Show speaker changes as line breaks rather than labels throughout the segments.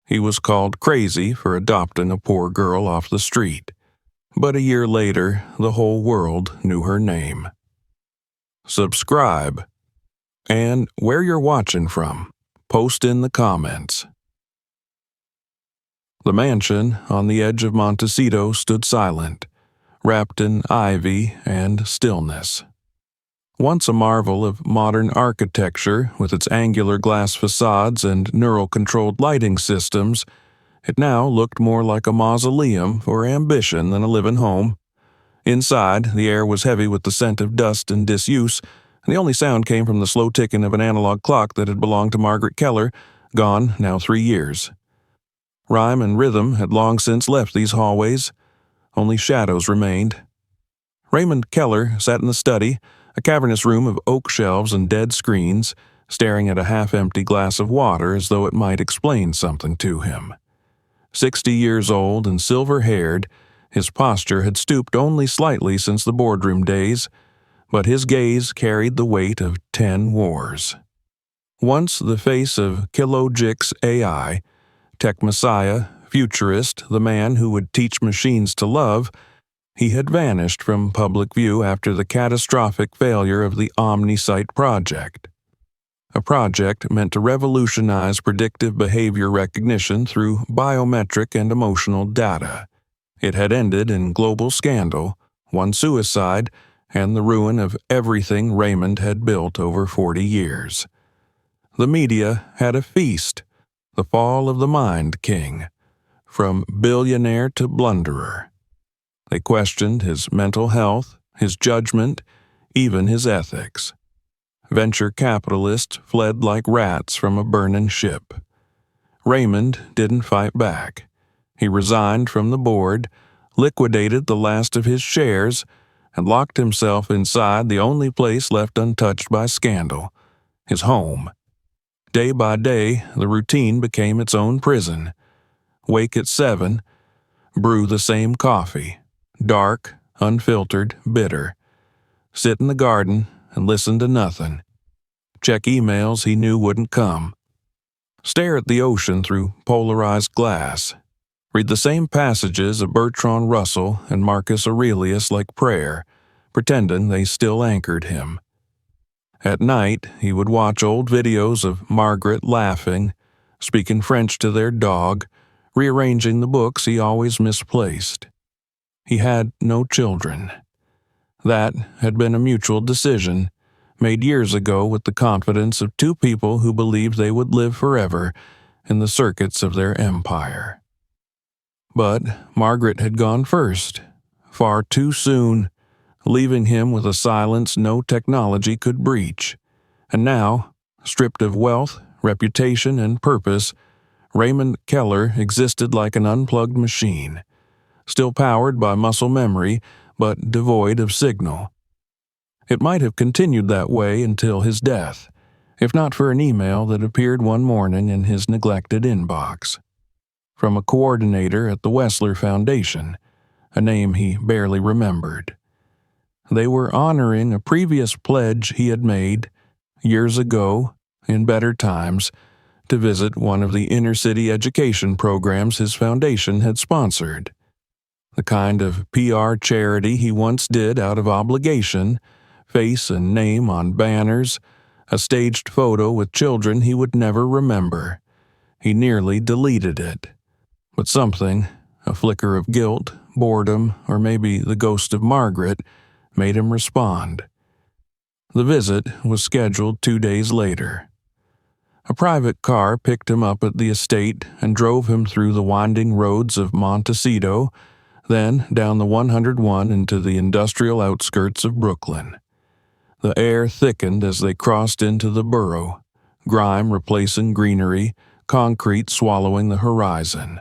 He was called crazy for adopting a poor girl off the street, but a year later, the whole world knew her name. Subscribe, and where you're watching from, post in the comments. The mansion on the edge of Montecito stood silent, wrapped in ivy and stillness. Once a marvel of modern architecture with its angular glass facades and neural-controlled lighting systems, it now looked more like a mausoleum for ambition than a living home. Inside, the air was heavy with the scent of dust and disuse, and the only sound came from the slow ticking of an analog clock that had belonged to Margaret Keller, gone now 3 years. Rhyme and rhythm had long since left these hallways. Only shadows remained. Raymond Keller sat in the study, a cavernous room of oak shelves and dead screens, staring at a half-empty glass of water as though it might explain something to him. 60 years old and silver-haired, his posture had stooped only slightly since the boardroom days, but his gaze carried the weight of 10 wars. Once the face of Zoey AI, tech messiah, futurist, the man who would teach machines to love, he had vanished from public view after the catastrophic failure of the OmniSight project. A project meant to revolutionize predictive behavior recognition through biometric and emotional data. It had ended in global scandal, one suicide, and the ruin of everything Raymond had built over 40 years. The media had a feast, the fall of the Mind King, from billionaire to blunderer. They questioned his mental health, his judgment, even his ethics. Venture capitalists fled like rats from a burning ship. Raymond didn't fight back. He resigned from the board, liquidated the last of his shares, and locked himself inside the only place left untouched by scandal, his home. Day by day, the routine became its own prison. Wake at 7, brew the same coffee, dark, unfiltered, bitter. Sit in the garden and listen to nothing. Check emails he knew wouldn't come. Stare at the ocean through polarized glass. Read the same passages of Bertrand Russell and Marcus Aurelius like prayer, pretending they still anchored him. At night, he would watch old videos of Margaret laughing, speaking French to their dog, rearranging the books he always misplaced. He had no children. That had been a mutual decision, made years ago with the confidence of two people who believed they would live forever in the circuits of their empire. But Margaret had gone first, far too soon, leaving him with a silence no technology could breach. And now, stripped of wealth, reputation, and purpose, Raymond Keller existed like an unplugged machine, still powered by muscle memory, but devoid of signal. It might have continued that way until his death, if not for an email that appeared one morning in his neglected inbox. From a coordinator at the Wessler Foundation, a name he barely remembered. They were honoring a previous pledge he had made, years ago, in better times, to visit one of the inner-city education programs his foundation had sponsored. The kind of PR charity he once did out of obligation, face and name on banners, a staged photo with children he would never remember. He nearly deleted it. But something, a flicker of guilt, boredom, or maybe the ghost of Margaret, made him respond. The visit was scheduled 2 days later. A private car picked him up at the estate and drove him through the winding roads of Montecito, then down the 101 into the industrial outskirts of Brooklyn. The air thickened as they crossed into the borough, grime replacing greenery, concrete swallowing the horizon.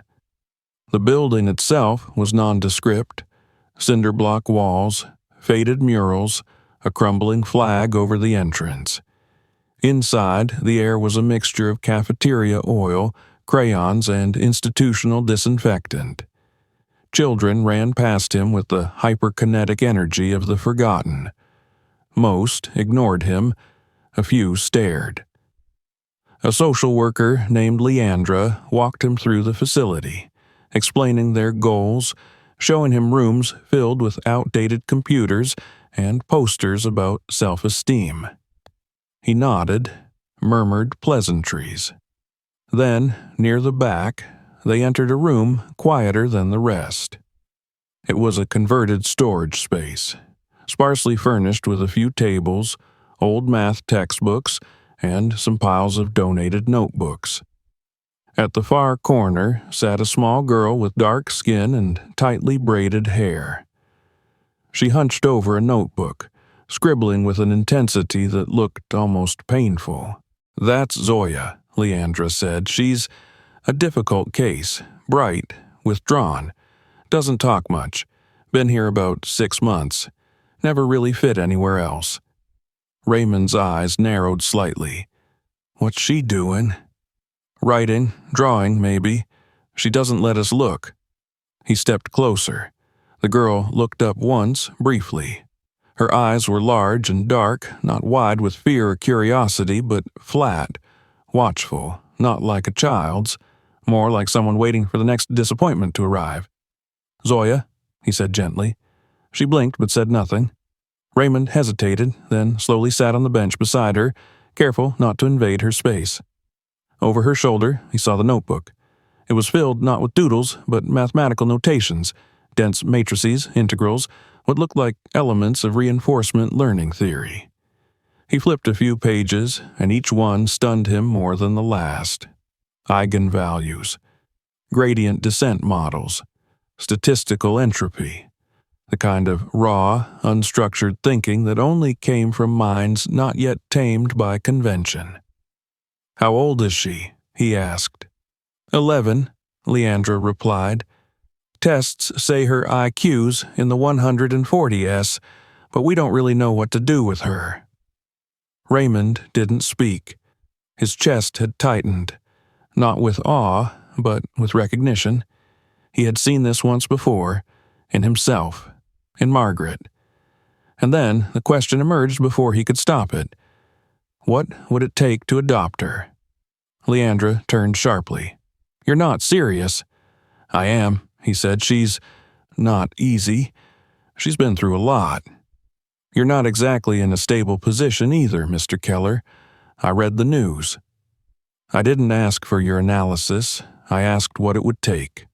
The building itself was nondescript, cinder block walls, faded murals, a crumbling flag over the entrance. Inside, the air was a mixture of cafeteria oil, crayons, and institutional disinfectant. Children ran past him with the hyperkinetic energy of the forgotten. Most ignored him, a few stared. A social worker named Leandra walked him through the facility, explaining their goals, showing him rooms filled with outdated computers and posters about self-esteem. He nodded, murmured pleasantries. Then, near the back, they entered a room quieter than the rest. It was a converted storage space, sparsely furnished with a few tables, old math textbooks, and some piles of donated notebooks. At the far corner sat a small girl with dark skin and tightly braided hair. She hunched over a notebook, scribbling with an intensity that looked almost painful. "That's Zoya," Leandra said. "She's a difficult case, bright, withdrawn, doesn't talk much, been here about 6 months, never really fit anywhere else." Raymond's eyes narrowed slightly. "What's she doing?" "Writing, drawing, maybe. She doesn't let us look." He stepped closer. The girl looked up once, briefly. Her eyes were large and dark, not wide with fear or curiosity, but flat, watchful, not like a child's, more like someone waiting for the next disappointment to arrive. "Zoya," he said gently. She blinked but said nothing. Raymond hesitated, then slowly sat on the bench beside her, careful not to invade her space. Over her shoulder, he saw the notebook. It was filled not with doodles, but mathematical notations, dense matrices, integrals, what looked like elements of reinforcement learning theory. He flipped a few pages, and each one stunned him more than the last. Eigenvalues, gradient descent models, statistical entropy, the kind of raw, unstructured thinking that only came from minds not yet tamed by convention. "How old is she?" he asked. 11, Leandra replied. "Tests say her IQ's in the 140s, but we don't really know what to do with her." Raymond didn't speak. His chest had tightened, not with awe, but with recognition. He had seen this once before, in himself, in Margaret. And then the question emerged before he could stop it. What would it take to adopt her? Leandra turned sharply. "You're not serious." "I am," he said. "She's not easy. She's been through a lot. You're not exactly in a stable position either, Mr. Keller. I read the news. I didn't ask for your analysis. I asked what it would take."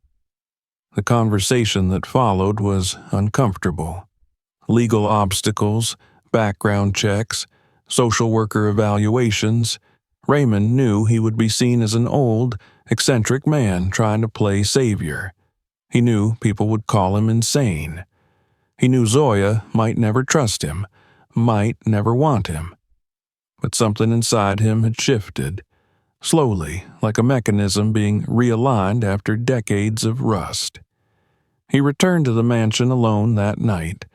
The conversation that followed was uncomfortable. Legal obstacles, background checks, social worker evaluations. Raymond knew he would be seen as an old, eccentric man trying to play savior. He knew people would call him insane. He knew Zoya might never trust him, might never want him. But something inside him had shifted, slowly, like a mechanism being realigned after decades of rust. He returned to the mansion alone that night,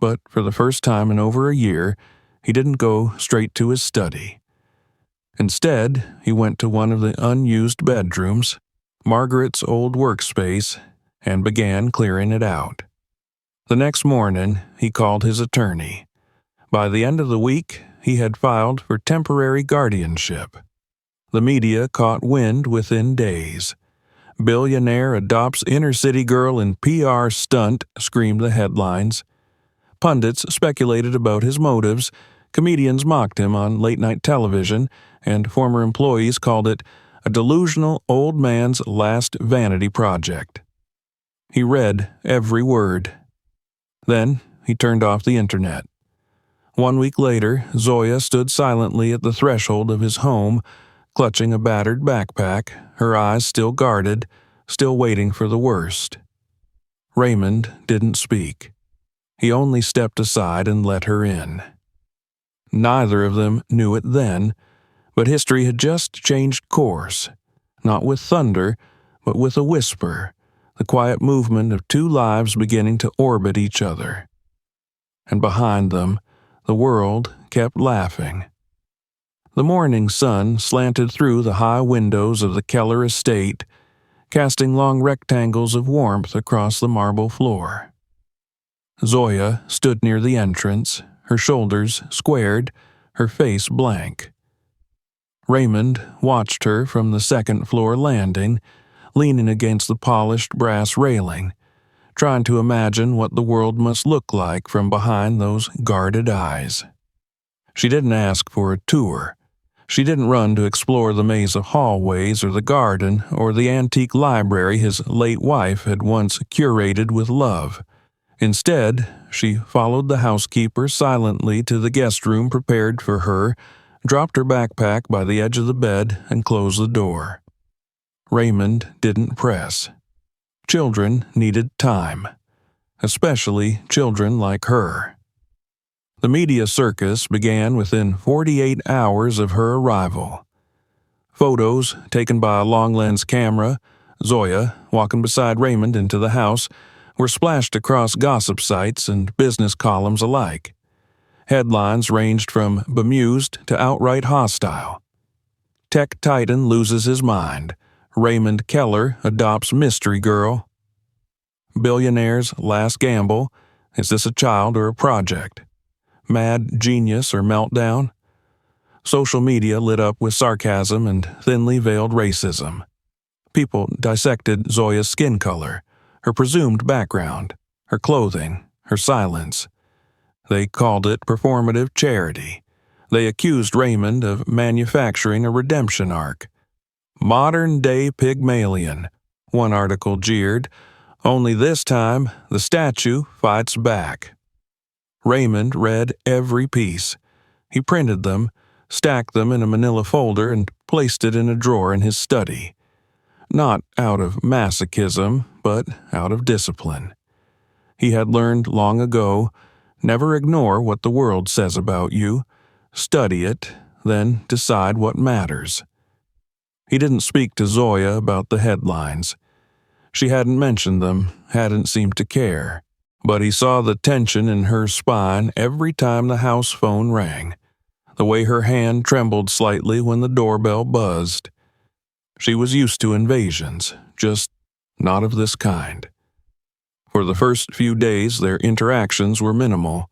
but for the first time in over a year, he didn't go straight to his study. Instead, he went to one of the unused bedrooms, Margaret's old workspace, and began clearing it out. The next morning, he called his attorney. By the end of the week, he had filed for temporary guardianship. The media caught wind within days. "Billionaire adopts inner-city girl in PR stunt," screamed the headlines. Pundits speculated about his motives, comedians mocked him on late-night television, and former employees called it a delusional old man's last vanity project. He read every word. Then he turned off the internet. 1 week later, Zoya stood silently at the threshold of his home, clutching a battered backpack, her eyes still guarded, still waiting for the worst. Raymond didn't speak. He only stepped aside and let her in. Neither of them knew it then, but history had just changed course, not with thunder, but with a whisper, the quiet movement of two lives beginning to orbit each other. And behind them, the world kept laughing. The morning sun slanted through the high windows of the Keller estate, casting long rectangles of warmth across the marble floor. Zoya stood near the entrance, her shoulders squared, her face blank. Raymond watched her from the second-floor landing, leaning against the polished brass railing, trying to imagine what the world must look like from behind those guarded eyes. She didn't ask for a tour. She didn't run to explore the maze of hallways or the garden or the antique library his late wife had once curated with love. Instead, she followed the housekeeper silently to the guest room prepared for her, dropped her backpack by the edge of the bed, and closed the door. Raymond didn't press. Children needed time, especially children like her. The media circus began within 48 hours of her arrival. Photos taken by a long-lens camera, Zoya, walking beside Raymond into the house, were splashed across gossip sites and business columns alike. Headlines ranged from bemused to outright hostile. Tech titan loses his mind. Raymond Keller adopts mystery girl. Billionaire's last gamble. Is this a child or a project? Mad genius or meltdown? Social media lit up with sarcasm and thinly veiled racism. People dissected Zoya's skin color, her presumed background, her clothing, her silence. They called it performative charity. They accused Raymond of manufacturing a redemption arc. Modern-day Pygmalion, one article jeered, only this time the statue fights back. Raymond read every piece. He printed them, stacked them in a manila folder, and placed it in a drawer in his study. Not out of masochism, but out of discipline. He had learned long ago, never ignore what the world says about you. Study it, then decide what matters. He didn't speak to Zoya about the headlines. She hadn't mentioned them, hadn't seemed to care. But he saw the tension in her spine every time the house phone rang, the way her hand trembled slightly when the doorbell buzzed. She was used to invasions, just not of this kind. For the first few days, their interactions were minimal.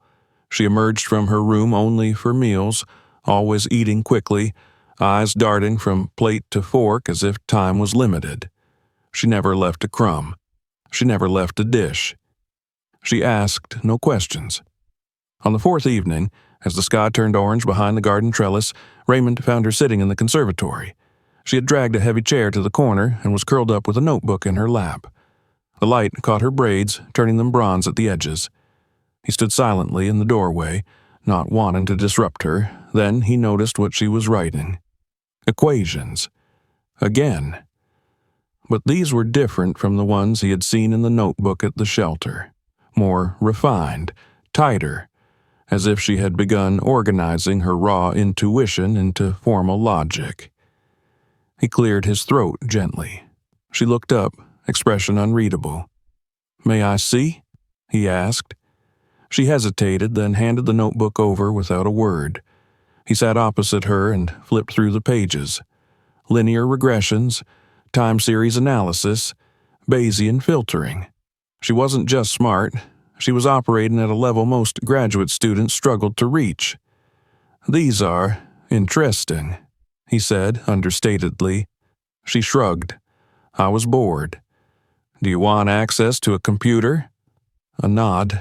She emerged from her room only for meals, always eating quickly, eyes darting from plate to fork as if time was limited. She never left a crumb. She never left a dish. She asked no questions. On the fourth evening, as the sky turned orange behind the garden trellis, Raymond found her sitting in the conservatory. She had dragged a heavy chair to the corner and was curled up with a notebook in her lap. The light caught her braids, turning them bronze at the edges. He stood silently in the doorway, not wanting to disrupt her. Then he noticed what she was writing. Equations. Again. But these were different from the ones he had seen in the notebook at the shelter. More refined, tighter, as if she had begun organizing her raw intuition into formal logic. He cleared his throat gently. She looked up, expression unreadable. "May I see?" he asked. She hesitated, then handed the notebook over without a word. He sat opposite her and flipped through the pages. Linear regressions, time series analysis, Bayesian filtering. She wasn't just smart, she was operating at a level most graduate students struggled to reach. "These are interesting," he said understatedly. She shrugged. "I was bored." "Do you want access to a computer?" A nod.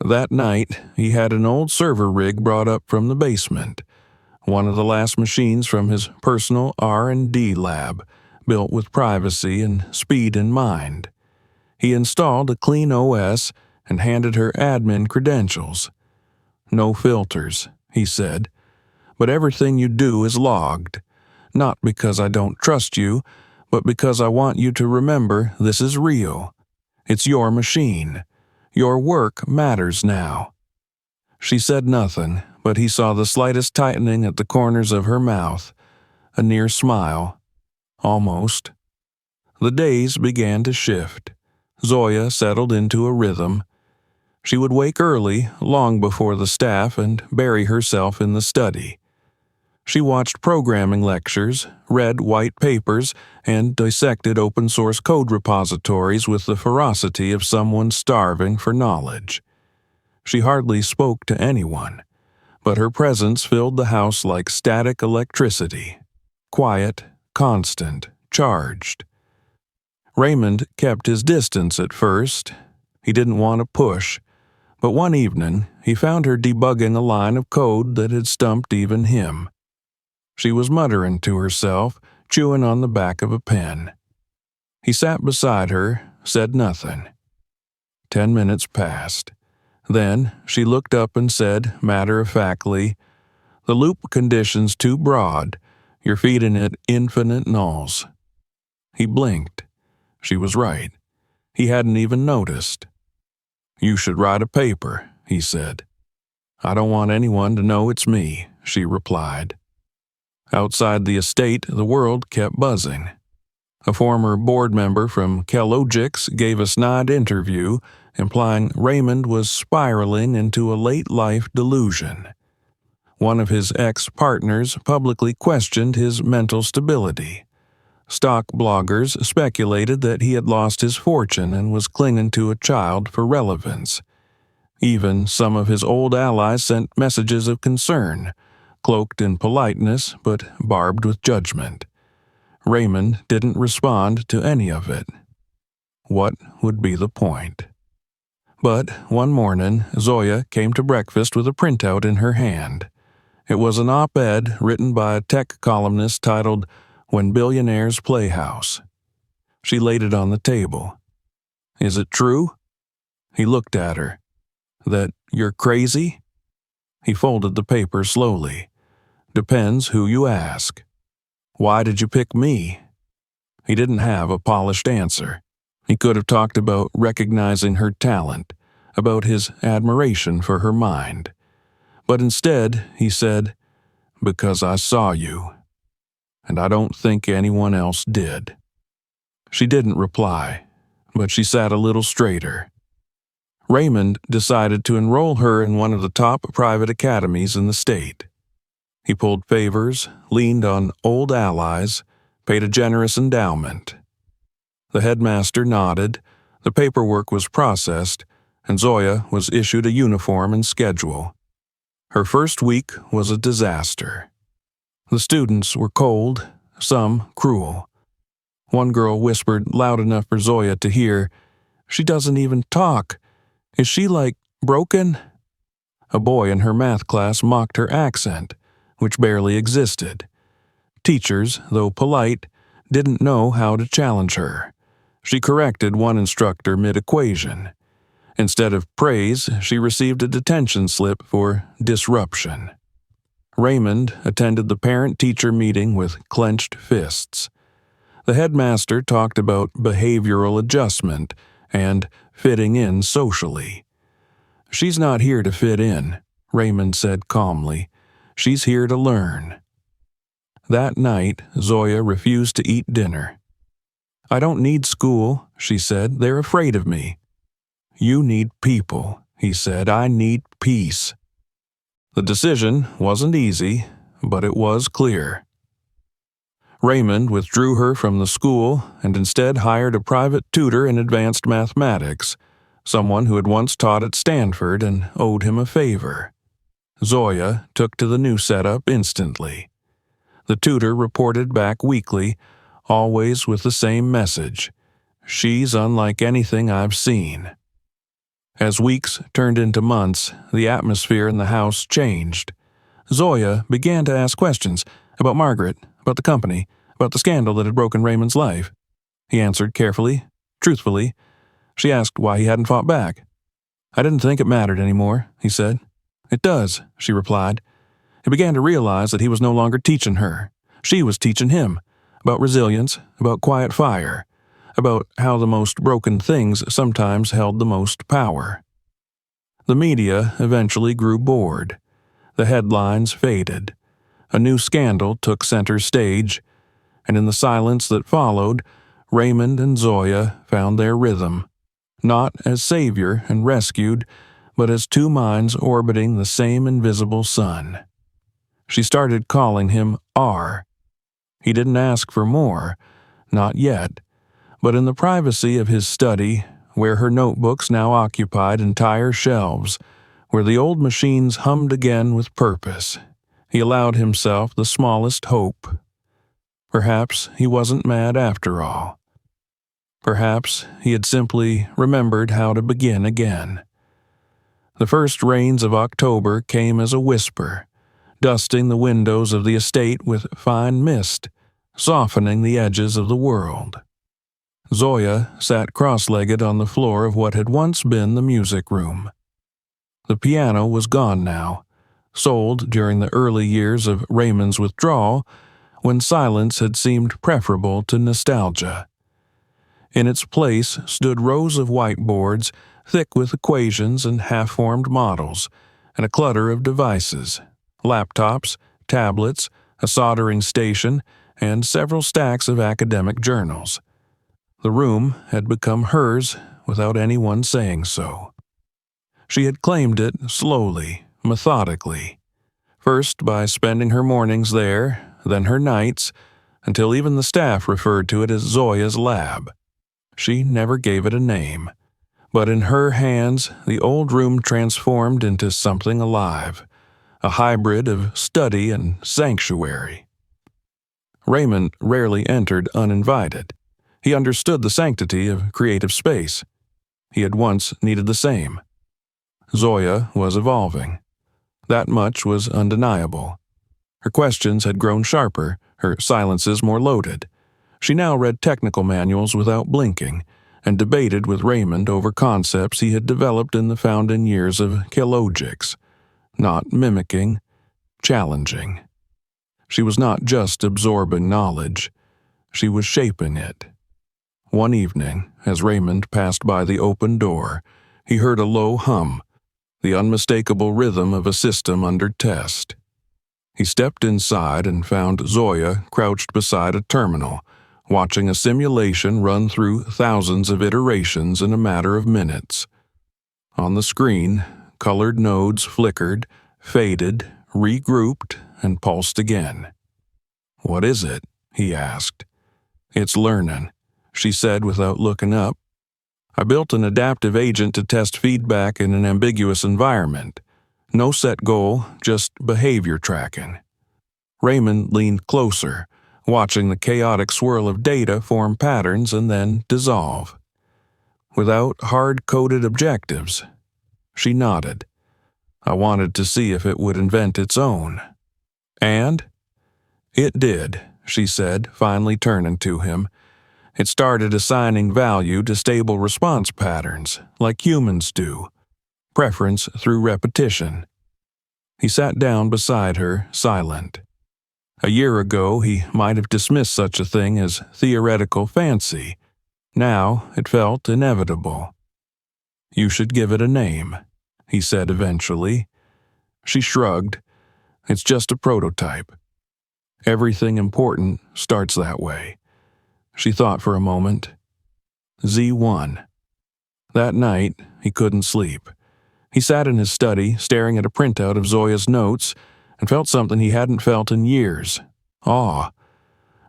That night, he had an old server rig brought up from the basement, one of the last machines from his personal R&D lab, built with privacy and speed in mind. He installed a clean OS and handed her admin credentials. "No filters," he said, "but everything you do is logged. Not because I don't trust you, but because I want you to remember this is real. It's your machine. Your work matters now." She said nothing, but he saw the slightest tightening at the corners of her mouth, a near smile. Almost. The days began to shift. Zoya settled into a rhythm. She would wake early, long before the staff, and bury herself in the study. She watched programming lectures, read white papers, and dissected open-source code repositories with the ferocity of someone starving for knowledge. She hardly spoke to anyone, but her presence filled the house like static electricity. quiet, constant, charged. Raymond kept his distance at first. He didn't want to push, but one evening he found her debugging a line of code that had stumped even him. She was muttering to herself, chewing on the back of a pen. He sat beside her, said nothing. 10 minutes passed. Then she looked up and said, matter-of-factly, "The loop condition's too broad. You're feeding it infinite nulls." He blinked. She was right. He hadn't even noticed. "You should write a paper," he said. "I don't want anyone to know it's me," she replied. Outside the estate, the world kept buzzing. A former board member from Kellogix gave a snide interview, implying Raymond was spiraling into a late-life delusion. One of his ex-partners publicly questioned his mental stability. Stock bloggers speculated that he had lost his fortune and was clinging to a child for relevance. Even some of his old allies sent messages of concern, cloaked in politeness but barbed with judgment. Raymond didn't respond to any of it. What would be the point? But one morning, Zoya came to breakfast with a printout in her hand. It was an op-ed written by a tech columnist titled "When Billionaires Playhouse." She laid it on the table. "Is it true?" He looked at her. "That you're crazy?" He folded the paper slowly. "Depends who you ask." "Why did you pick me?" He didn't have a polished answer. He could have talked about recognizing her talent, about his admiration for her mind. But instead, he said, "Because I saw you. And I don't think anyone else did." She didn't reply, but she sat a little straighter. Raymond decided to enroll her in one of the top private academies in the state. He pulled favors, leaned on old allies, paid a generous endowment. The headmaster nodded, the paperwork was processed, and Zoya was issued a uniform and schedule. Her first week was a disaster. The students were cold, some cruel. One girl whispered loud enough for Zoya to hear, "She doesn't even talk. Is she, broken?" A boy in her math class mocked her accent, which barely existed. Teachers, though polite, didn't know how to challenge her. She corrected one instructor mid-equation. Instead of praise, she received a detention slip for disruption. Raymond attended the parent-teacher meeting with clenched fists. The headmaster talked about behavioral adjustment and fitting in socially. "She's not here to fit in," Raymond said calmly. "She's here to learn." That night, Zoya refused to eat dinner. "I don't need school," she said. "They're afraid of me." "You need people," he said. "I need peace." The decision wasn't easy, but it was clear. Raymond withdrew her from the school and instead hired a private tutor in advanced mathematics, someone who had once taught at Stanford and owed him a favor. Zoya took to the new setup instantly. The tutor reported back weekly, always with the same message: "She's unlike anything I've seen." As weeks turned into months, the atmosphere in the house changed. Zoya began to ask questions about Margaret, about the company, about the scandal that had broken Raymond's life. He answered carefully, truthfully. She asked why he hadn't fought back. "I didn't think it mattered anymore," he said. "It does," she replied. He began to realize that he was no longer teaching her. She was teaching him, about resilience, about quiet fire, about how the most broken things sometimes held the most power. The media eventually grew bored. The headlines faded. A new scandal took center stage, and in the silence that followed, Raymond and Zoya found their rhythm, not as savior and rescued, but as two minds orbiting the same invisible sun. She started calling him R. He didn't ask for more, not yet, but in the privacy of his study, where her notebooks now occupied entire shelves, where the old machines hummed again with purpose, he allowed himself the smallest hope. Perhaps he wasn't mad after all. Perhaps he had simply remembered how to begin again. The first rains of October came as a whisper, dusting the windows of the estate with fine mist, softening the edges of the world. Zoya sat cross-legged on the floor of what had once been the music room. The piano was gone now, sold during the early years of Raymond's withdrawal, when silence had seemed preferable to nostalgia. In its place stood rows of whiteboards, thick with equations and half-formed models, and a clutter of devices, laptops, tablets, a soldering station, and several stacks of academic journals. The room had become hers without anyone saying so. She had claimed it slowly, methodically, first by spending her mornings there, then her nights, until even the staff referred to it as Zoya's lab. She never gave it a name, but in her hands the old room transformed into something alive, a hybrid of study and sanctuary. Raymond rarely entered uninvited. He understood the sanctity of creative space. He had once needed the same. Zoya was evolving. That much was undeniable. Her questions had grown sharper, her silences more loaded. She now read technical manuals without blinking, and debated with Raymond over concepts he had developed in the founding years of Kilogics. Not mimicking, challenging. She was not just absorbing knowledge. She was shaping it. One evening, as Raymond passed by the open door, he heard a low hum, the unmistakable rhythm of a system under test. He stepped inside and found Zoya crouched beside a terminal, watching a simulation run through thousands of iterations in a matter of minutes. On the screen, colored nodes flickered, faded, regrouped, and pulsed again. "What is it?" he asked. "It's learning," she said without looking up. "I built an adaptive agent to test feedback in an ambiguous environment. No set goal, just behavior tracking." Raymond leaned closer, watching the chaotic swirl of data form patterns and then dissolve. Without hard-coded objectives. She nodded. "I wanted to see if it would invent its own." "And?" "It did," she said, finally turning to him. "It started assigning value to stable response patterns, like humans do. Preference through repetition." He sat down beside her, silent. A year ago, he might have dismissed such a thing as theoretical fancy. Now it felt inevitable. "You should give it a name," he said eventually. She shrugged. "It's just a prototype. Everything important starts that way." She thought for a moment. Z1. That night, he couldn't sleep. He sat in his study, staring at a printout of Zoya's notes, and felt something he hadn't felt in years. Awe.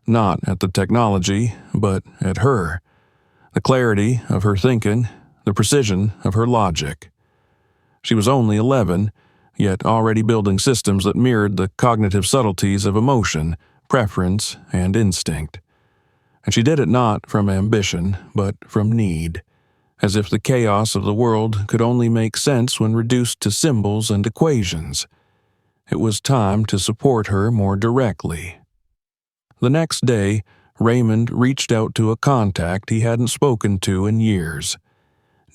Not at the technology, but at her. The clarity of her thinking, the precision of her logic. She was only 11, yet already building systems that mirrored the cognitive subtleties of emotion, preference, and instinct. And she did it not from ambition, but from need, as if the chaos of the world could only make sense when reduced to symbols and equations. It was time to support her more directly. The next day, Raymond reached out to a contact he hadn't spoken to in years.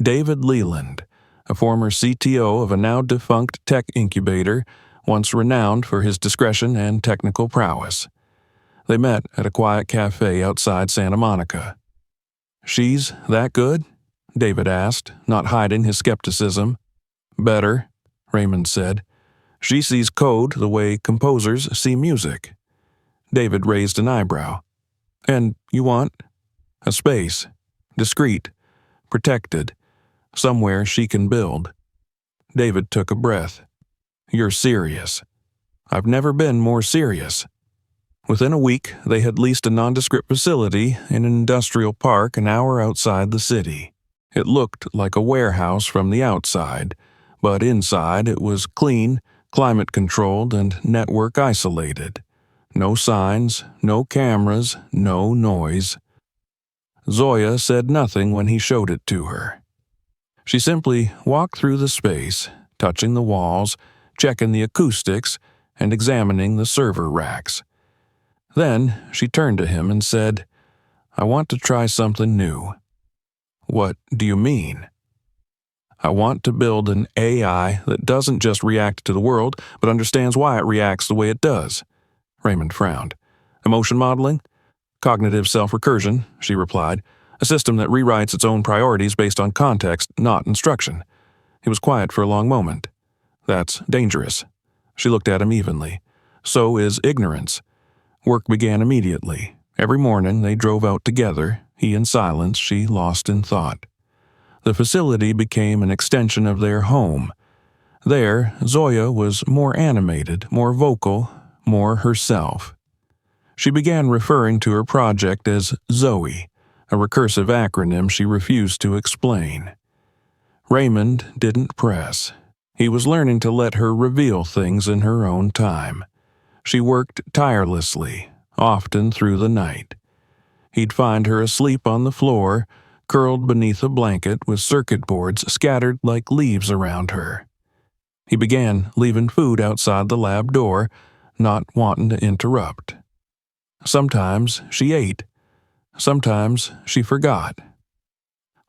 David Leland, a former CTO of a now-defunct tech incubator, once renowned for his discretion and technical prowess. They met at a quiet cafe outside Santa Monica. "She's that good?" David asked, not hiding his skepticism. "Better," Raymond said. "She sees code the way composers see music." David raised an eyebrow. "And you want?" "A space. Discreet. Protected. Somewhere she can build." David took a breath. "You're serious." "I've never been more serious." Within a week, they had leased a nondescript facility in an industrial park an hour outside the city. It looked like a warehouse from the outside, but inside it was clean, climate-controlled, and network-isolated. No signs, no cameras, no noise. Zoya said nothing when he showed it to her. She simply walked through the space, touching the walls, checking the acoustics, and examining the server racks. Then she turned to him and said, "I want to try something new." "What do you mean?" "I want to build an AI that doesn't just react to the world, but understands why it reacts the way it does." Raymond frowned. "Emotion modeling?" "Cognitive self-recursion," she replied. "A system that rewrites its own priorities based on context, not instruction." He was quiet for a long moment. "That's dangerous." She looked at him evenly. "So is ignorance." Work began immediately. Every morning they drove out together, he in silence, she lost in thought. The facility became an extension of their home. There, Zoya was more animated, more vocal, more herself. She began referring to her project as Zoey, a recursive acronym she refused to explain. Raymond didn't press. He was learning to let her reveal things in her own time. She worked tirelessly, often through the night. He'd find her asleep on the floor, curled beneath a blanket with circuit boards scattered like leaves around her. He began leaving food outside the lab door, not wanting to interrupt. Sometimes she ate. Sometimes she forgot.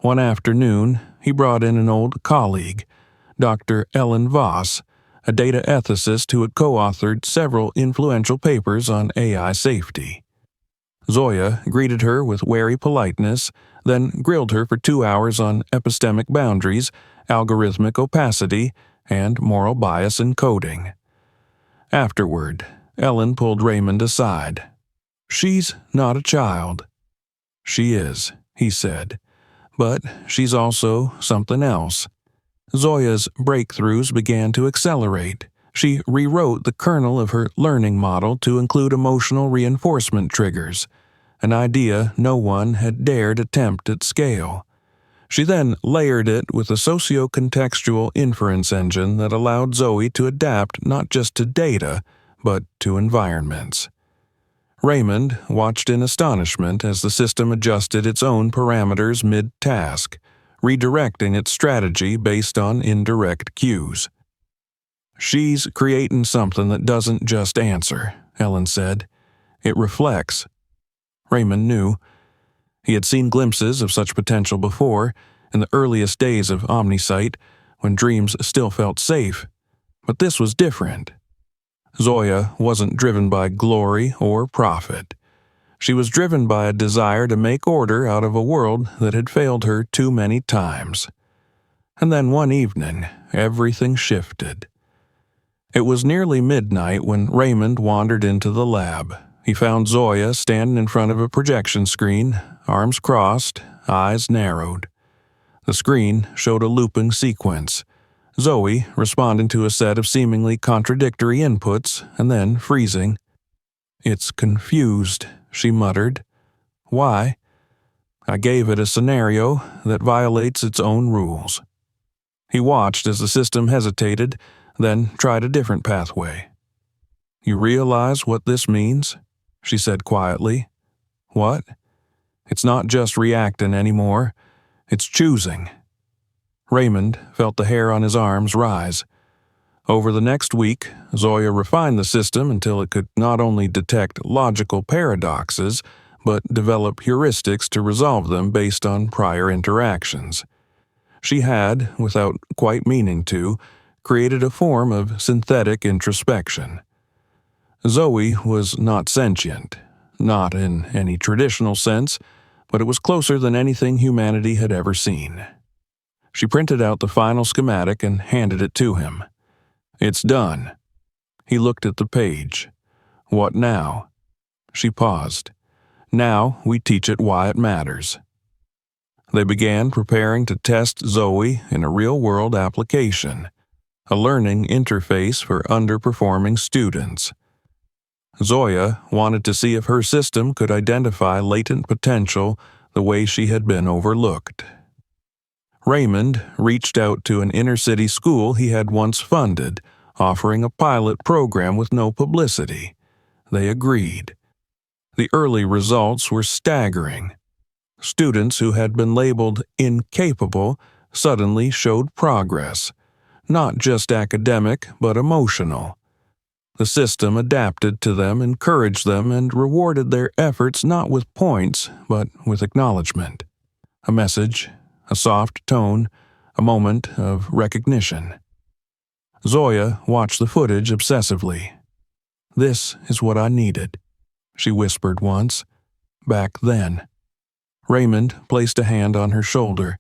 One afternoon, he brought in an old colleague, Dr. Ellen Voss, a data ethicist who had co-authored several influential papers on AI safety. Zoya greeted her with wary politeness, then grilled her for 2 hours on epistemic boundaries, algorithmic opacity, and moral bias in coding. Afterward, Ellen pulled Raymond aside. "She's not a child." "She is," he said, "but she's also something else." Zoya's breakthroughs began to accelerate. She rewrote the kernel of her learning model to include emotional reinforcement triggers, an idea no one had dared attempt at scale. She then layered it with a socio-contextual inference engine that allowed Zoe to adapt not just to data, but to environments. Raymond watched in astonishment as the system adjusted its own parameters mid-task, redirecting its strategy based on indirect cues. "She's creating something that doesn't just answer," Ellen said. "It reflects." Raymond knew. He had seen glimpses of such potential before, in the earliest days of Omnisight, when dreams still felt safe. But this was different. Zoya wasn't driven by glory or profit. She was driven by a desire to make order out of a world that had failed her too many times. And then one evening, everything shifted. It was nearly midnight when Raymond wandered into the lab. He found Zoya standing in front of a projection screen, arms crossed, eyes narrowed. The screen showed a looping sequence. Zoe responding to a set of seemingly contradictory inputs and then freezing. "It's confused," she muttered. "Why?" "I gave it a scenario that violates its own rules." He watched as the system hesitated, then tried a different pathway. "You realize what this means?" she said quietly. "What?" "It's not just reacting anymore. It's choosing." Raymond felt the hair on his arms rise. Over the next week, Zoya refined the system until it could not only detect logical paradoxes, but develop heuristics to resolve them based on prior interactions. She had, without quite meaning to, created a form of synthetic introspection. Zoe was not sentient, not in any traditional sense, but it was closer than anything humanity had ever seen. She printed out the final schematic and handed it to him. "It's done." He looked at the page. "What now?" She paused. "Now we teach it why it matters." They began preparing to test Zoe in a real-world application, a learning interface for underperforming students. Zoya wanted to see if her system could identify latent potential the way she had been overlooked. Raymond reached out to an inner-city school he had once funded, offering a pilot program with no publicity. they agreed. The early results were staggering. Students who had been labeled incapable suddenly showed progress, not just academic but emotional. The system adapted to them, encouraged them, and rewarded their efforts not with points, but with acknowledgement. A message, a soft tone, a moment of recognition. Zoya watched the footage obsessively. "This is what I needed," she whispered once. "Back then." Raymond placed a hand on her shoulder.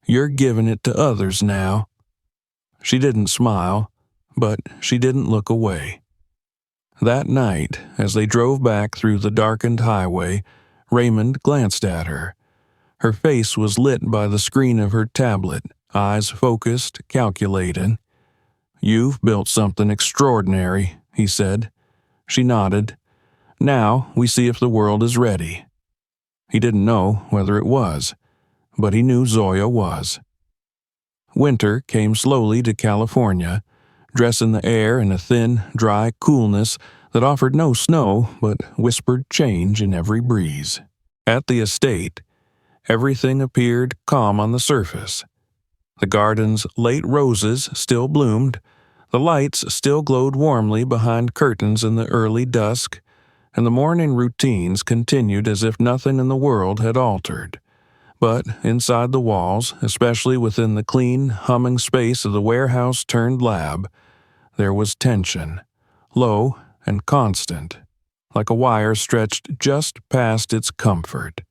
"You're giving it to others now." She didn't smile, but she didn't look away. That night, as they drove back through the darkened highway, Raymond glanced at her. Her face was lit by the screen of her tablet, eyes focused, calculating. "You've built something extraordinary," he said. She nodded. "Now we see if the world is ready." He didn't know whether it was, but he knew Zoya was. Winter came slowly to California, dressing the air in a thin, dry coolness that offered no snow but whispered change in every breeze. At the estate, everything appeared calm on the surface. The garden's late roses still bloomed, the lights still glowed warmly behind curtains in the early dusk, and the morning routines continued as if nothing in the world had altered. But inside the walls, especially within the clean, humming space of the warehouse-turned-lab, there was tension, low and constant, like a wire stretched just past its comfort.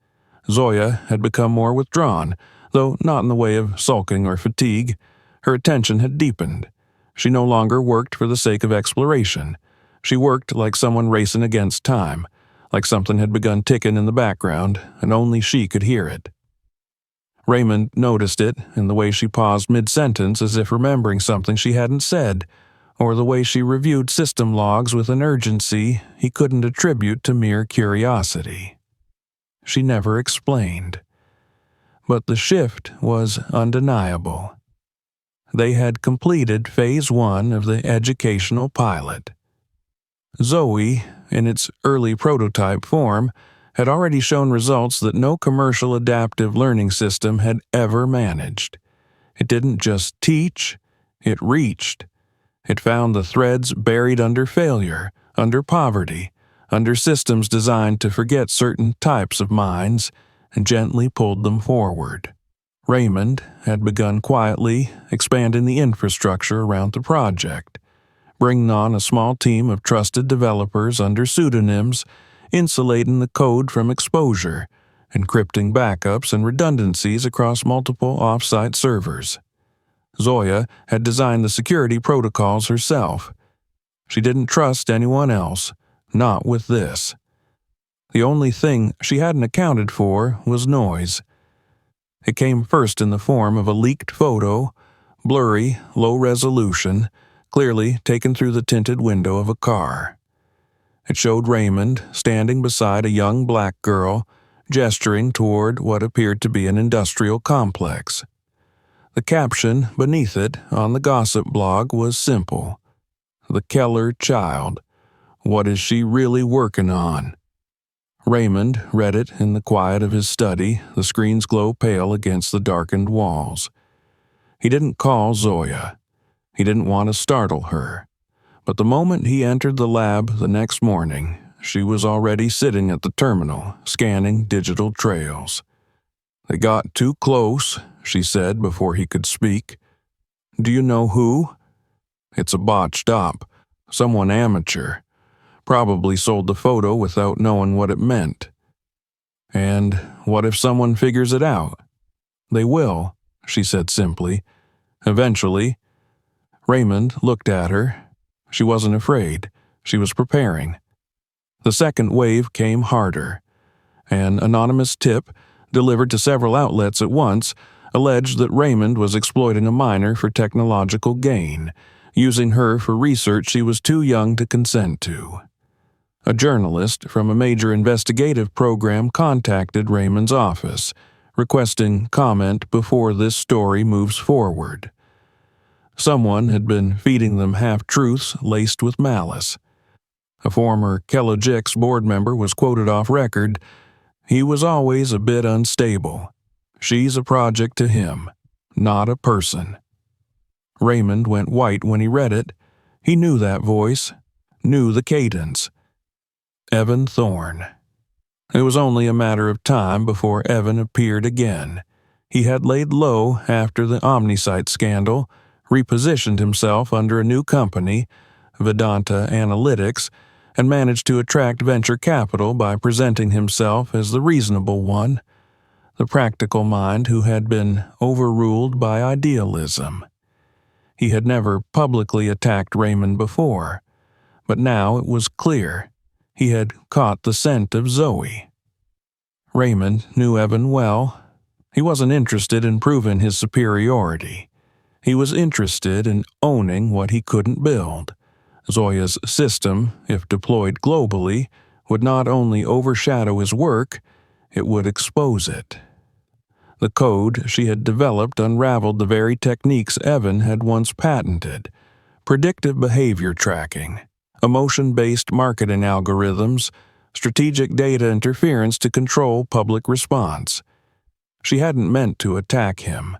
Zoya had become more withdrawn, though not in the way of sulking or fatigue. Her attention had deepened. She no longer worked for the sake of exploration. She worked like someone racing against time, like something had begun ticking in the background, and only she could hear it. Raymond noticed it in the way she paused mid-sentence as if remembering something she hadn't said, or the way she reviewed system logs with an urgency he couldn't attribute to mere curiosity. She never explained. But the shift was undeniable. They had completed Phase 1 of the educational pilot. Zoe, in its early prototype form, had already shown results that no commercial adaptive learning system had ever managed. It didn't just teach, it reached. It found the threads buried under failure, under poverty, under systems designed to forget certain types of minds, and gently pulled them forward. Raymond had begun quietly expanding the infrastructure around the project, bringing on a small team of trusted developers under pseudonyms, insulating the code from exposure, encrypting backups and redundancies across multiple off-site servers. Zoya had designed the security protocols herself. She didn't trust anyone else, not with this. The only thing she hadn't accounted for was noise. It came first in the form of a leaked photo, blurry, low resolution, clearly taken through the tinted window of a car. It showed Raymond standing beside a young black girl, gesturing toward what appeared to be an industrial complex. The caption beneath it on the gossip blog was simple. "The Keller child. What is she really working on?" Raymond read it in the quiet of his study, the screen's glow pale against the darkened walls. He didn't call Zoya. He didn't want to startle her. But the moment he entered the lab the next morning, she was already sitting at the terminal, scanning digital trails. "They got too close," she said before he could speak. "Do you know who?" "It's a botched op. Someone amateur. Probably sold the photo without knowing what it meant." "And what if someone figures it out?" "They will," she said simply. "Eventually." Raymond looked at her. She wasn't afraid. She was preparing. The second wave came harder. An anonymous tip, delivered to several outlets at once, alleged that Raymond was exploiting a minor for technological gain, using her for research she was too young to consent to. A journalist from a major investigative program contacted Raymond's office, requesting comment before this story moves forward. Someone had been feeding them half-truths laced with malice. A former Kellogix board member was quoted off record, "He was always a bit unstable. She's a project to him, not a person." Raymond went white when he read it. He knew that voice, knew the cadence. Evan Thorne. It was only a matter of time before Evan appeared again. He had laid low after the Omnisite scandal, repositioned himself under a new company, Vedanta Analytics, and managed to attract venture capital by presenting himself as the reasonable one, the practical mind who had been overruled by idealism. He had never publicly attacked Raymond before, but now it was clear he had caught the scent of Zoey. Raymond knew Evan well. He wasn't interested in proving his superiority. He was interested in owning what he couldn't build. Zoya's system, if deployed globally, would not only overshadow his work, it would expose it. The code she had developed unraveled the very techniques Evan had once patented: predictive behavior tracking, emotion-based marketing algorithms, strategic data interference to control public response. She hadn't meant to attack him.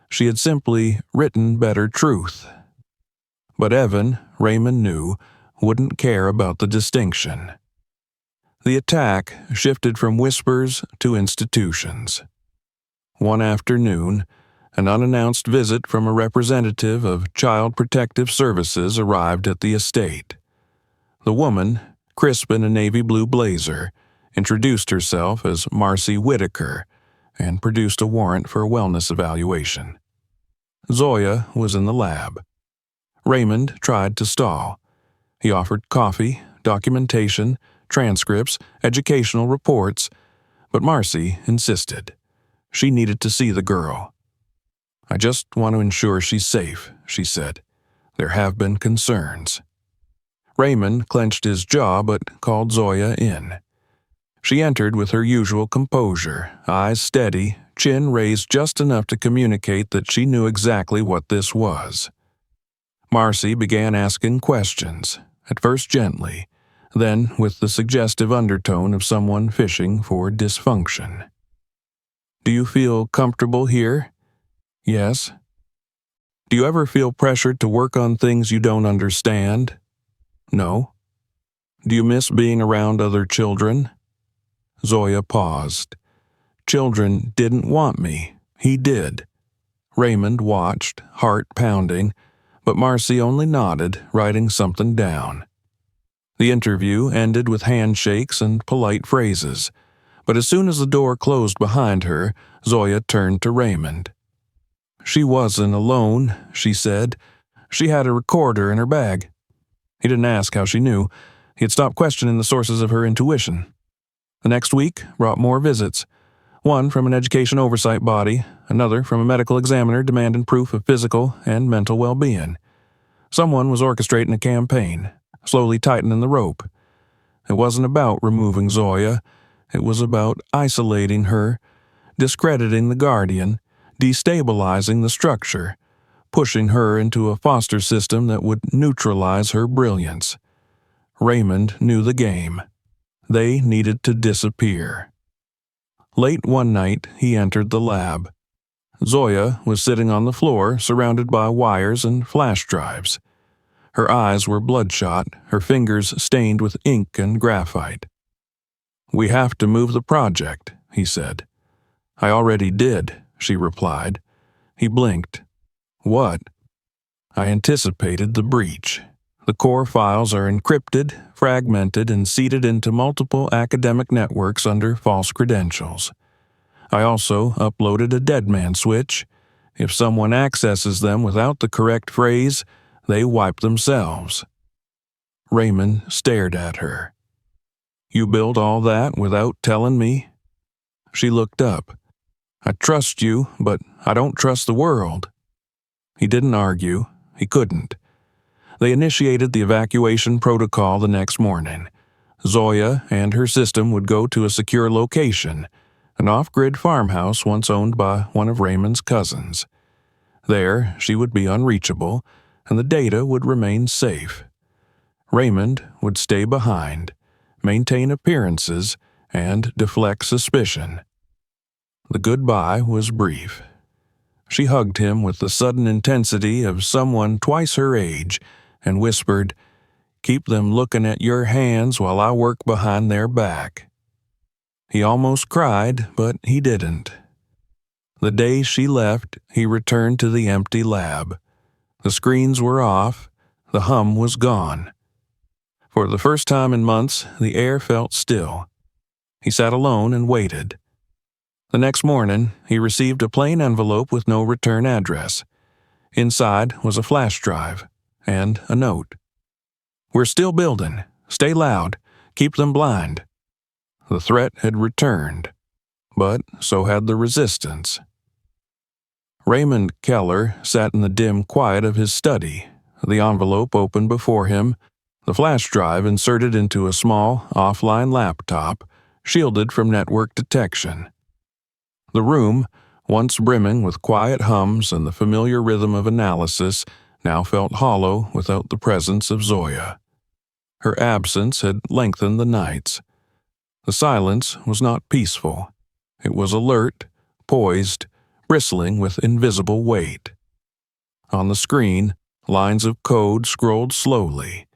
She had simply written better truth. But Evan, Raymond knew, wouldn't care about the distinction. The attack shifted from whispers to institutions. One afternoon, an unannounced visit from a representative of Child Protective Services arrived at the estate. The woman, crisp in a navy blue blazer, introduced herself as Marcy Whitaker and produced a warrant for a wellness evaluation. Zoya was in the lab. Raymond tried to stall. He offered coffee, documentation, transcripts, educational reports, but Marcy insisted. She needed to see the girl. "I just want to ensure she's safe," she said. "There have been concerns." Raymond clenched his jaw but called Zoya in. She entered with her usual composure, eyes steady, chin raised just enough to communicate that she knew exactly what this was. Marcy began asking questions, at first gently, then with the suggestive undertone of someone fishing for dysfunction. "Do you feel comfortable here?" "Yes." "Do you ever feel pressured to work on things you don't understand?" "No." "Do you miss being around other children?" Zoya paused. "Children didn't want me. He did." Raymond watched, heart pounding, but Marcy only nodded, writing something down. The interview ended with handshakes and polite phrases, but as soon as the door closed behind her, Zoya turned to Raymond. "She wasn't alone," she said. "She had a recorder in her bag." He didn't ask how she knew. He had stopped questioning the sources of her intuition. The next week brought more visits. One from an education oversight body, another from a medical examiner demanding proof of physical and mental well-being. Someone was orchestrating a campaign, slowly tightening the rope. It wasn't about removing Zoya. It was about isolating her, discrediting the guardian, destabilizing the structure, pushing her into a foster system that would neutralize her brilliance. Raymond knew the game. They needed to disappear. Late one night, he entered the lab. Zoya was sitting on the floor, surrounded by wires and flash drives. Her eyes were bloodshot, her fingers stained with ink and graphite. "We have to move the project," he said. "I already did," she replied. He blinked. "What?" "I anticipated the breach. The core files are encrypted, fragmented, and seeded into multiple academic networks under false credentials. I also uploaded a dead man switch. If someone accesses them without the correct phrase, they wipe themselves." Raymond stared at her. "You built all that without telling me?" She looked up. "I trust you, but I don't trust the world." He didn't argue. He couldn't. They initiated the evacuation protocol the next morning. Zoya and her system would go to a secure location, an off-grid farmhouse once owned by one of Raymond's cousins. There, she would be unreachable, and the data would remain safe. Raymond would stay behind, maintain appearances, and deflect suspicion. The goodbye was brief. She hugged him with the sudden intensity of someone twice her age and whispered, "Keep them looking at your hands while I work behind their back." He almost cried, but he didn't. The day she left, he returned to the empty lab. The screens were off, the hum was gone. For the first time in months, the air felt still. He sat alone and waited. The next morning, he received a plain envelope with no return address. Inside was a flash drive and a note. "We're still building. Stay loud. Keep them blind." The threat had returned, but so had the resistance. Raymond Keller sat in the dim quiet of his study, the envelope open before him, the flash drive inserted into a small, offline laptop, shielded from network detection. The room, once brimming with quiet hums and the familiar rhythm of analysis, now felt hollow without the presence of Zoya. Her absence had lengthened the nights. The silence was not peaceful. It was alert, poised, bristling with invisible weight. On the screen, lines of code scrolled slowly.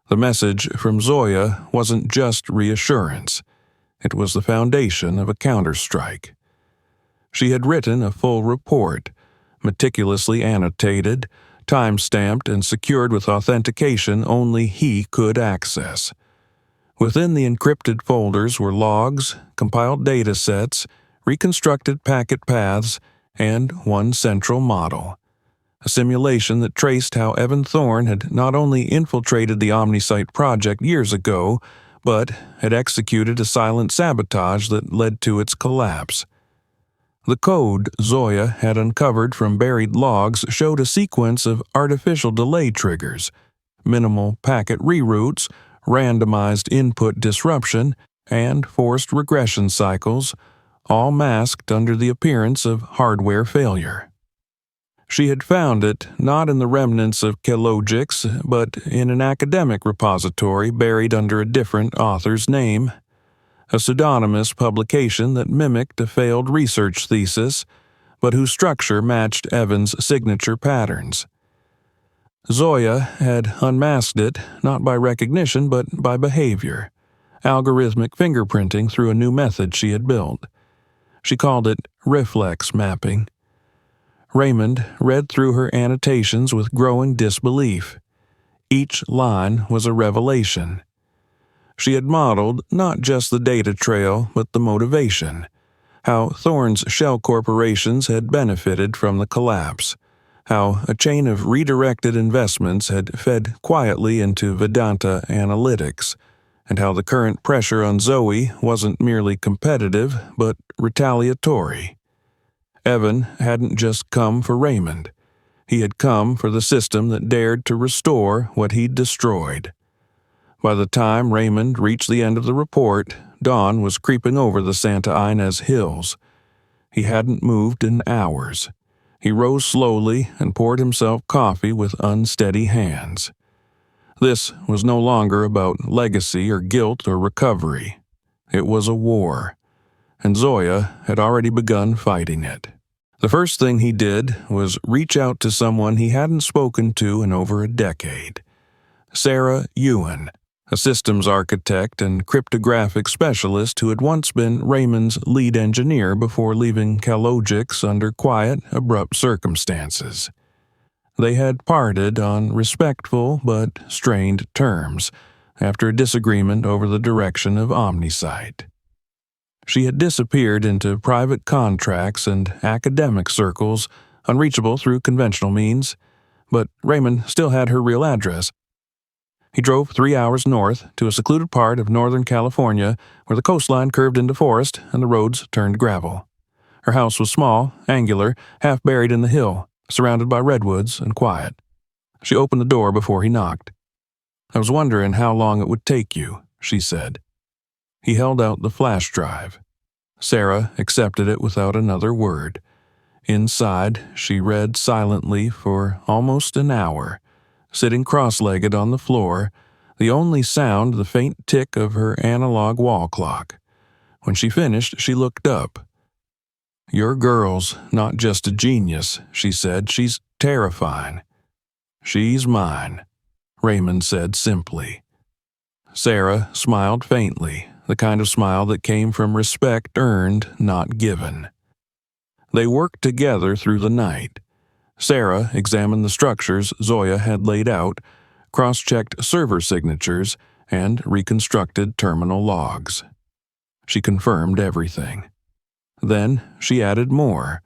The message from Zoya wasn't just reassurance. It was the foundation of a counterstrike. She had written a full report, meticulously annotated, time-stamped, and secured with authentication only he could access. Within the encrypted folders were logs, compiled data sets, reconstructed packet paths, and one central model. A simulation that traced how Evan Thorne had not only infiltrated the OmniSite project years ago, but had executed a silent sabotage that led to its collapse. The code Zoya had uncovered from buried logs showed a sequence of artificial delay triggers, minimal packet reroutes, randomized input disruption, and forced regression cycles, all masked under the appearance of hardware failure. She had found it not in the remnants of Kelogix, but in an academic repository buried under a different author's name, a pseudonymous publication that mimicked a failed research thesis, but whose structure matched Evan's signature patterns. Zoya had unmasked it not by recognition but by behavior, algorithmic fingerprinting through a new method she had built. She called it reflex mapping. Raymond read through her annotations with growing disbelief. Each line was a revelation. She had modeled not just the data trail, but the motivation, how Thorne's shell corporations had benefited from the collapse, how a chain of redirected investments had fed quietly into Vedanta Analytics, and how the current pressure on Zoe wasn't merely competitive, but retaliatory. Evan hadn't just come for Raymond. He had come for the system that dared to restore what he'd destroyed. By the time Raymond reached the end of the report, dawn was creeping over the Santa Ynez Hills. He hadn't moved in hours. He rose slowly and poured himself coffee with unsteady hands. This was no longer about legacy or guilt or recovery. It was a war, and Zoya had already begun fighting it. The first thing he did was reach out to someone he hadn't spoken to in over a decade. Sarah Ewan, a systems architect and cryptographic specialist who had once been Raymond's lead engineer before leaving Kelogix under quiet, abrupt circumstances. They had parted on respectful but strained terms after a disagreement over the direction of OmniSite. She had disappeared into private contracts and academic circles, unreachable through conventional means, but Raymond still had her real address. He drove 3 hours north to a secluded part of Northern California where the coastline curved into forest and the roads turned gravel. Her house was small, angular, half buried in the hill, surrounded by redwoods and quiet. She opened the door before he knocked. "I was wondering how long it would take you," she said. He held out the flash drive. Sarah accepted it without another word. Inside, she read silently for almost an hour, sitting cross-legged on the floor, the only sound the faint tick of her analog wall clock. When she finished, she looked up. "Your girl's not just a genius," she said. "She's terrifying." "She's mine," Raymond said simply. Sarah smiled faintly, the kind of smile that came from respect earned, not given. They worked together through the night. Sarah examined the structures Zoya had laid out, cross-checked server signatures, and reconstructed terminal logs. She confirmed everything. Then she added more: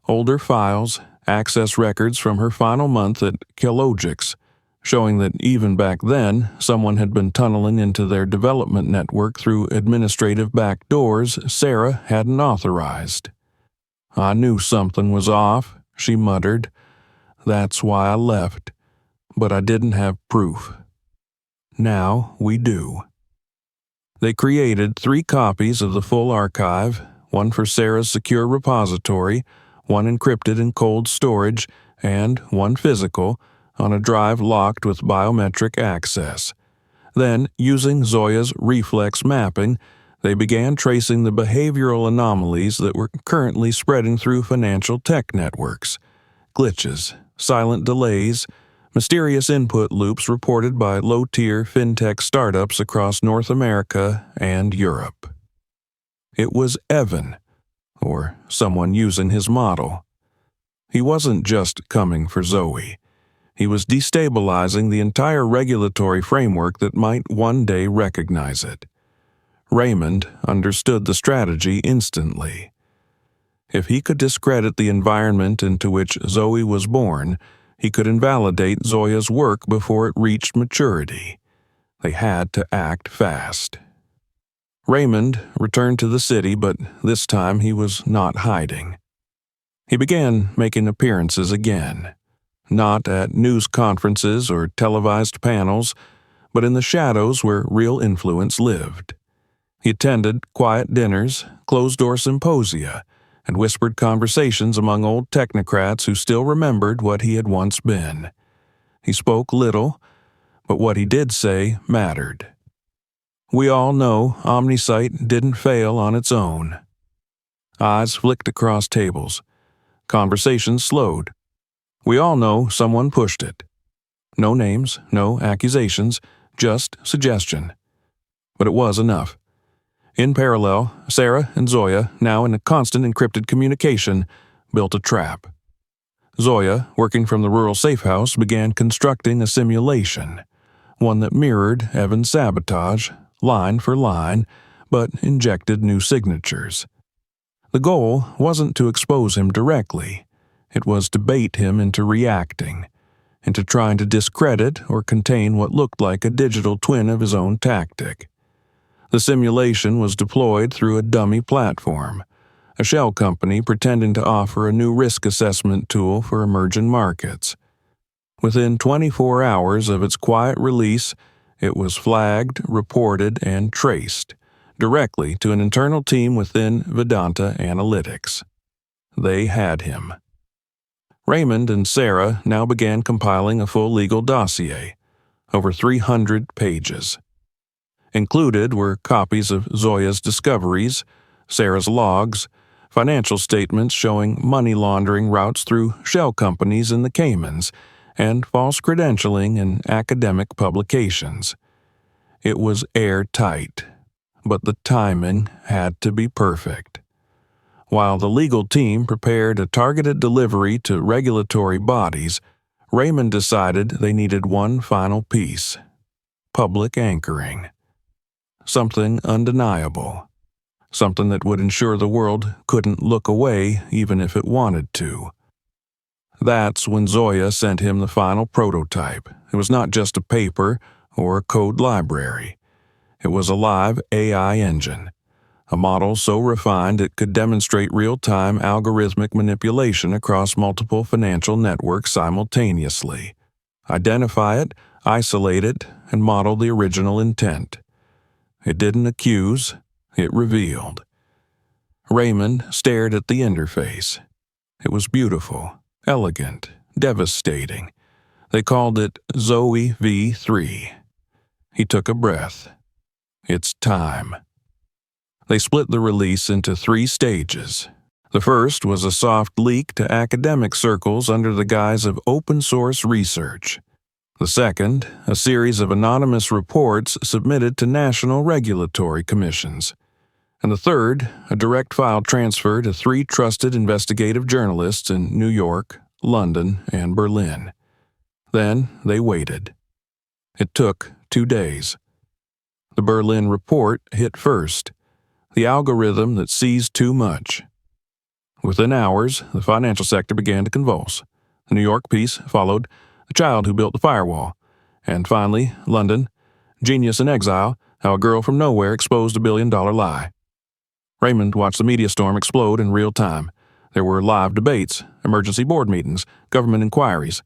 older files, access records from her final month at Kelogix, showing that even back then, someone had been tunneling into their development network through administrative back doors Sarah hadn't authorized. "I knew something was off," she muttered. "That's why I left. But I didn't have proof. Now we do." They created 3 copies of the full archive, one for Sarah's secure repository, one encrypted in cold storage, and one physical, on a drive locked with biometric access. Then, using Zoya's reflex mapping, they began tracing the behavioral anomalies that were currently spreading through financial tech networks: glitches, silent delays, mysterious input loops reported by low-tier fintech startups across North America and Europe. It was Evan, or someone using his model. He wasn't just coming for Zoe. He was destabilizing the entire regulatory framework that might one day recognize it. Raymond understood the strategy instantly. If he could discredit the environment into which Zoe was born, he could invalidate Zoya's work before it reached maturity. They had to act fast. Raymond returned to the city, but this time he was not hiding. He began making appearances again, not at news conferences or televised panels, but in the shadows where real influence lived. He attended quiet dinners, closed-door symposia, and whispered conversations among old technocrats who still remembered what he had once been. He spoke little, but what he did say mattered. We all know Omnisite didn't fail on its own. Eyes flicked across tables. Conversation slowed. We all know someone pushed it. No names, no accusations, just suggestion. But it was enough. In parallel, Sarah and Zoya, now in a constant encrypted communication, built a trap. Zoya, working from the rural safe house, began constructing a simulation, one that mirrored Evan's sabotage, line for line, but injected new signatures. The goal wasn't to expose him directly. It was to bait him into reacting, into trying to discredit or contain what looked like a digital twin of his own tactic. The simulation was deployed through a dummy platform, a shell company pretending to offer a new risk assessment tool for emerging markets. Within 24 hours of its quiet release, it was flagged, reported, and traced directly to an internal team within Vedanta Analytics. They had him. Raymond and Sarah now began compiling a full legal dossier, over 300 pages. Included were copies of Zoya's discoveries, Sarah's logs, financial statements showing money laundering routes through shell companies in the Caymans, and false credentialing in academic publications. It was airtight, but the timing had to be perfect. While the legal team prepared a targeted delivery to regulatory bodies, Raymond decided they needed one final piece: public anchoring. Something undeniable. Something that would ensure the world couldn't look away even if it wanted to. That's when Zoya sent him the final prototype. It was not just a paper or a code library. It was a live AI engine, a model so refined it could demonstrate real-time algorithmic manipulation across multiple financial networks simultaneously, identify it, isolate it, and model the original intent. It didn't accuse, it revealed. Raymond stared at the interface. It was beautiful, elegant, devastating. They called it Zoe V3. He took a breath. It's time. They split the release into 3 stages. The first was a soft leak to academic circles under the guise of open-source research. The second, a series of anonymous reports submitted to national regulatory commissions. And the third, a direct file transfer to 3 trusted investigative journalists in New York, London, and Berlin. Then they waited. It took 2 days. The Berlin report hit first, the algorithm that sees too much. Within hours, the financial sector began to convulse. The New York piece followed The Child Who Built the Firewall. And finally, London, Genius in Exile, How a Girl from Nowhere Exposed a billion-dollar lie. Raymond watched the media storm explode in real time. There were live debates, emergency board meetings, government inquiries.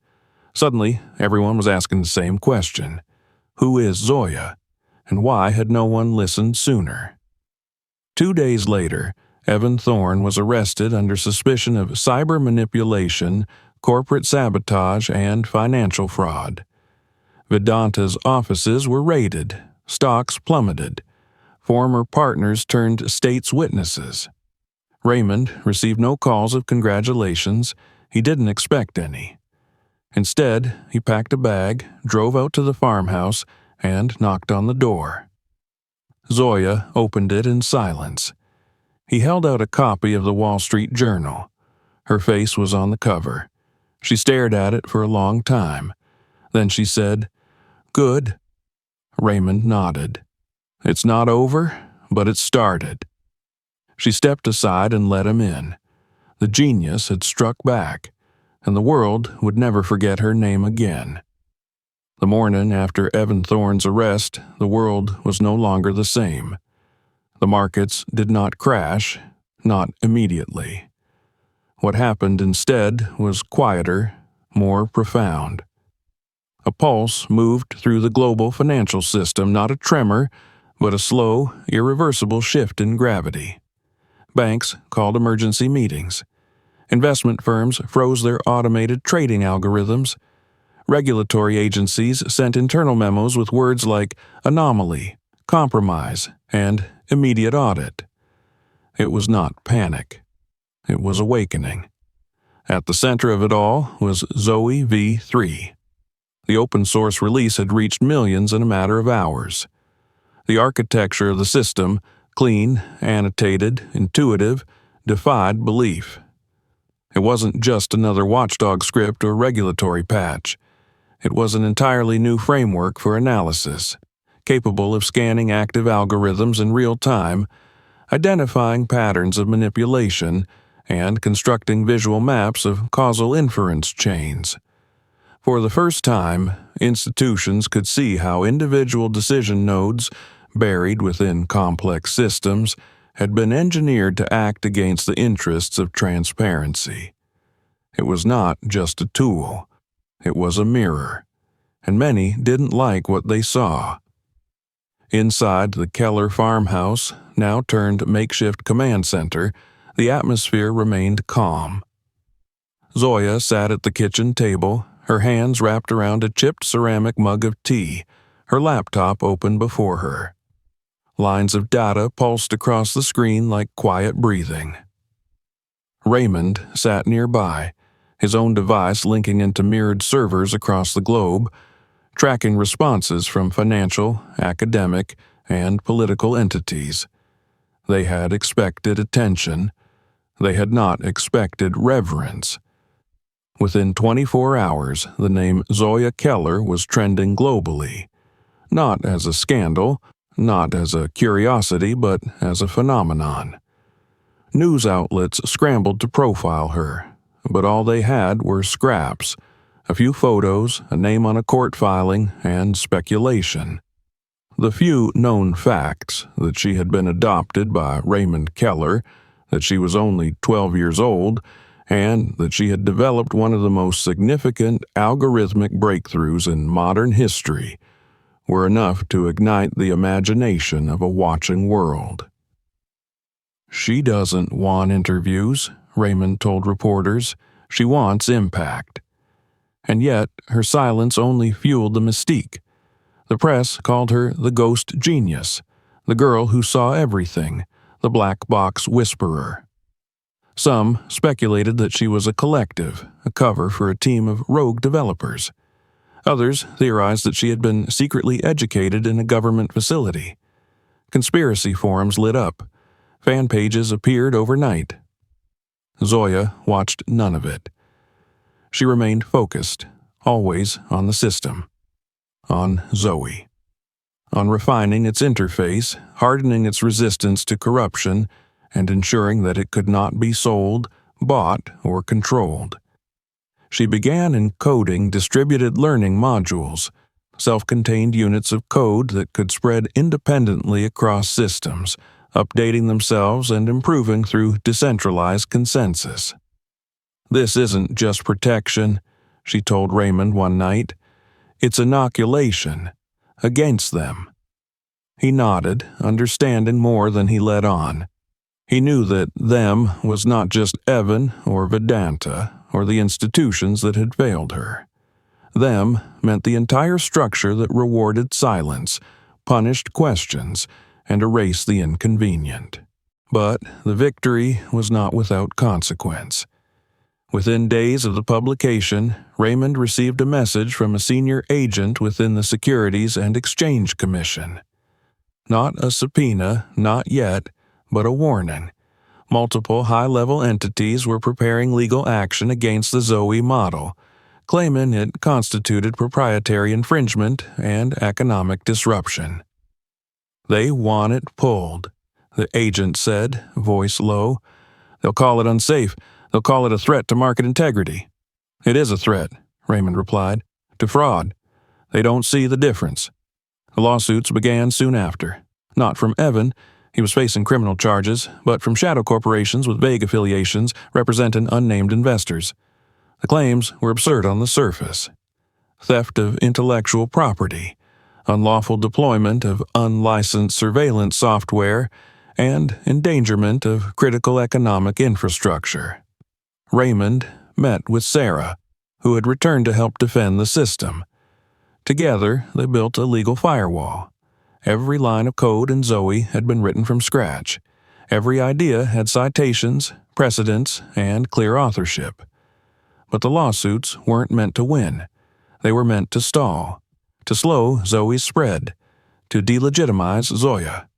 Suddenly, everyone was asking the same question. Who is Zoya? And why had no one listened sooner? 2 days later, Evan Thorne was arrested under suspicion of cyber manipulation, corporate sabotage, and financial fraud. Vedanta's offices were raided, stocks plummeted, former partners turned state's witnesses. Raymond received no calls of congratulations. He didn't expect any. Instead, he packed a bag, drove out to the farmhouse, and knocked on the door. Zoya opened it in silence. He held out a copy of the Wall Street Journal. Her face was on the cover. She stared at it for a long time. Then she said, "Good." Raymond nodded. "It's not over, but it started." She stepped aside and let him in. The genius had struck back, and the world would never forget her name again. The morning after Evan Thorne's arrest, the world was no longer the same. The markets did not crash, not immediately. What happened instead was quieter, more profound. A pulse moved through the global financial system, not a tremor, but a slow, irreversible shift in gravity. Banks called emergency meetings. Investment firms froze their automated trading algorithms. Regulatory agencies sent internal memos with words like anomaly, compromise, and immediate audit. It was not panic. It was awakening. At the center of it all was Zoey v3. The open-source release had reached millions in a matter of hours. The architecture of the system, clean, annotated, intuitive, defied belief. It wasn't just another watchdog script or regulatory patch. It was an entirely new framework for analysis, capable of scanning active algorithms in real time, identifying patterns of manipulation, and constructing visual maps of causal inference chains. For the first time, institutions could see how individual decision nodes, buried within complex systems, had been engineered to act against the interests of transparency. It was not just a tool. It was a mirror, and many didn't like what they saw. Inside the Keller farmhouse, now turned makeshift command center, the atmosphere remained calm. Zoya sat at the kitchen table, her hands wrapped around a chipped ceramic mug of tea, her laptop open before her. Lines of data pulsed across the screen like quiet breathing. Raymond sat nearby, his own device linking into mirrored servers across the globe, tracking responses from financial, academic, and political entities. They had expected attention. They had not expected reverence. Within 24 hours, the name Zoya Keller was trending globally, not as a scandal, not as a curiosity, but as a phenomenon. News outlets scrambled to profile her, but all they had were scraps, a few photos, a name on a court filing, and speculation. The few known facts, that she had been adopted by Raymond Keller, that she was only 12 years old, and that she had developed one of the most significant algorithmic breakthroughs in modern history, were enough to ignite the imagination of a watching world. "She doesn't want interviews," Raymond told reporters. "She wants impact." And yet, her silence only fueled the mystique. The press called her the ghost genius, the girl who saw everything, the black box whisperer. Some speculated that she was a collective, a cover for a team of rogue developers. Others theorized that she had been secretly educated in a government facility. Conspiracy forums lit up. Fan pages appeared overnight. Zoya watched none of it. She remained focused, always on the system. On Zoey. On refining its interface, hardening its resistance to corruption, and ensuring that it could not be sold, bought, or controlled. She began encoding distributed learning modules, self-contained units of code that could spread independently across systems, updating themselves and improving through decentralized consensus. "This isn't just protection," she told Raymond one night. "It's inoculation. Against them." He nodded, understanding more than he let on. He knew that them was not just Evan or Vedanta or the institutions that had failed her. Them meant the entire structure that rewarded silence, punished questions, and erased the inconvenient. But the victory was not without consequence. Within days of the publication, Raymond received a message from a senior agent within the Securities and Exchange Commission. Not a subpoena, not yet, but a warning. Multiple high-level entities were preparing legal action against the Zoey model, claiming it constituted proprietary infringement and economic disruption. "They want it pulled," the agent said, voice low. "They'll call it unsafe. They'll call it a threat to market integrity." "It is a threat," Raymond replied, "to fraud. They don't see the difference." The lawsuits began soon after. Not from Evan, he was facing criminal charges, but from shadow corporations with vague affiliations representing unnamed investors. The claims were absurd on the surface. Theft of intellectual property, unlawful deployment of unlicensed surveillance software, and endangerment of critical economic infrastructure. Raymond met with Sarah, who had returned to help defend the system. Together, they built a legal firewall. Every line of code in Zoey had been written from scratch. Every idea had citations, precedents, and clear authorship. But the lawsuits weren't meant to win. They were meant to stall, to slow Zoey's spread, to delegitimize Zoya.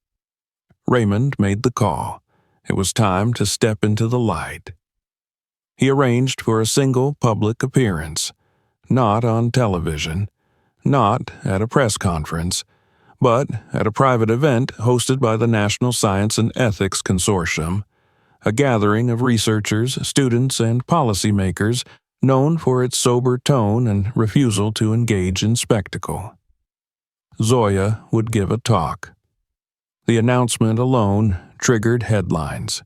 Raymond made the call. It was time to step into the light. He arranged for a single public appearance, not on television, not at a press conference, but at a private event hosted by the National Science and Ethics Consortium, a gathering of researchers, students, and policymakers known for its sober tone and refusal to engage in spectacle. Zoya would give a talk. The announcement alone triggered headlines.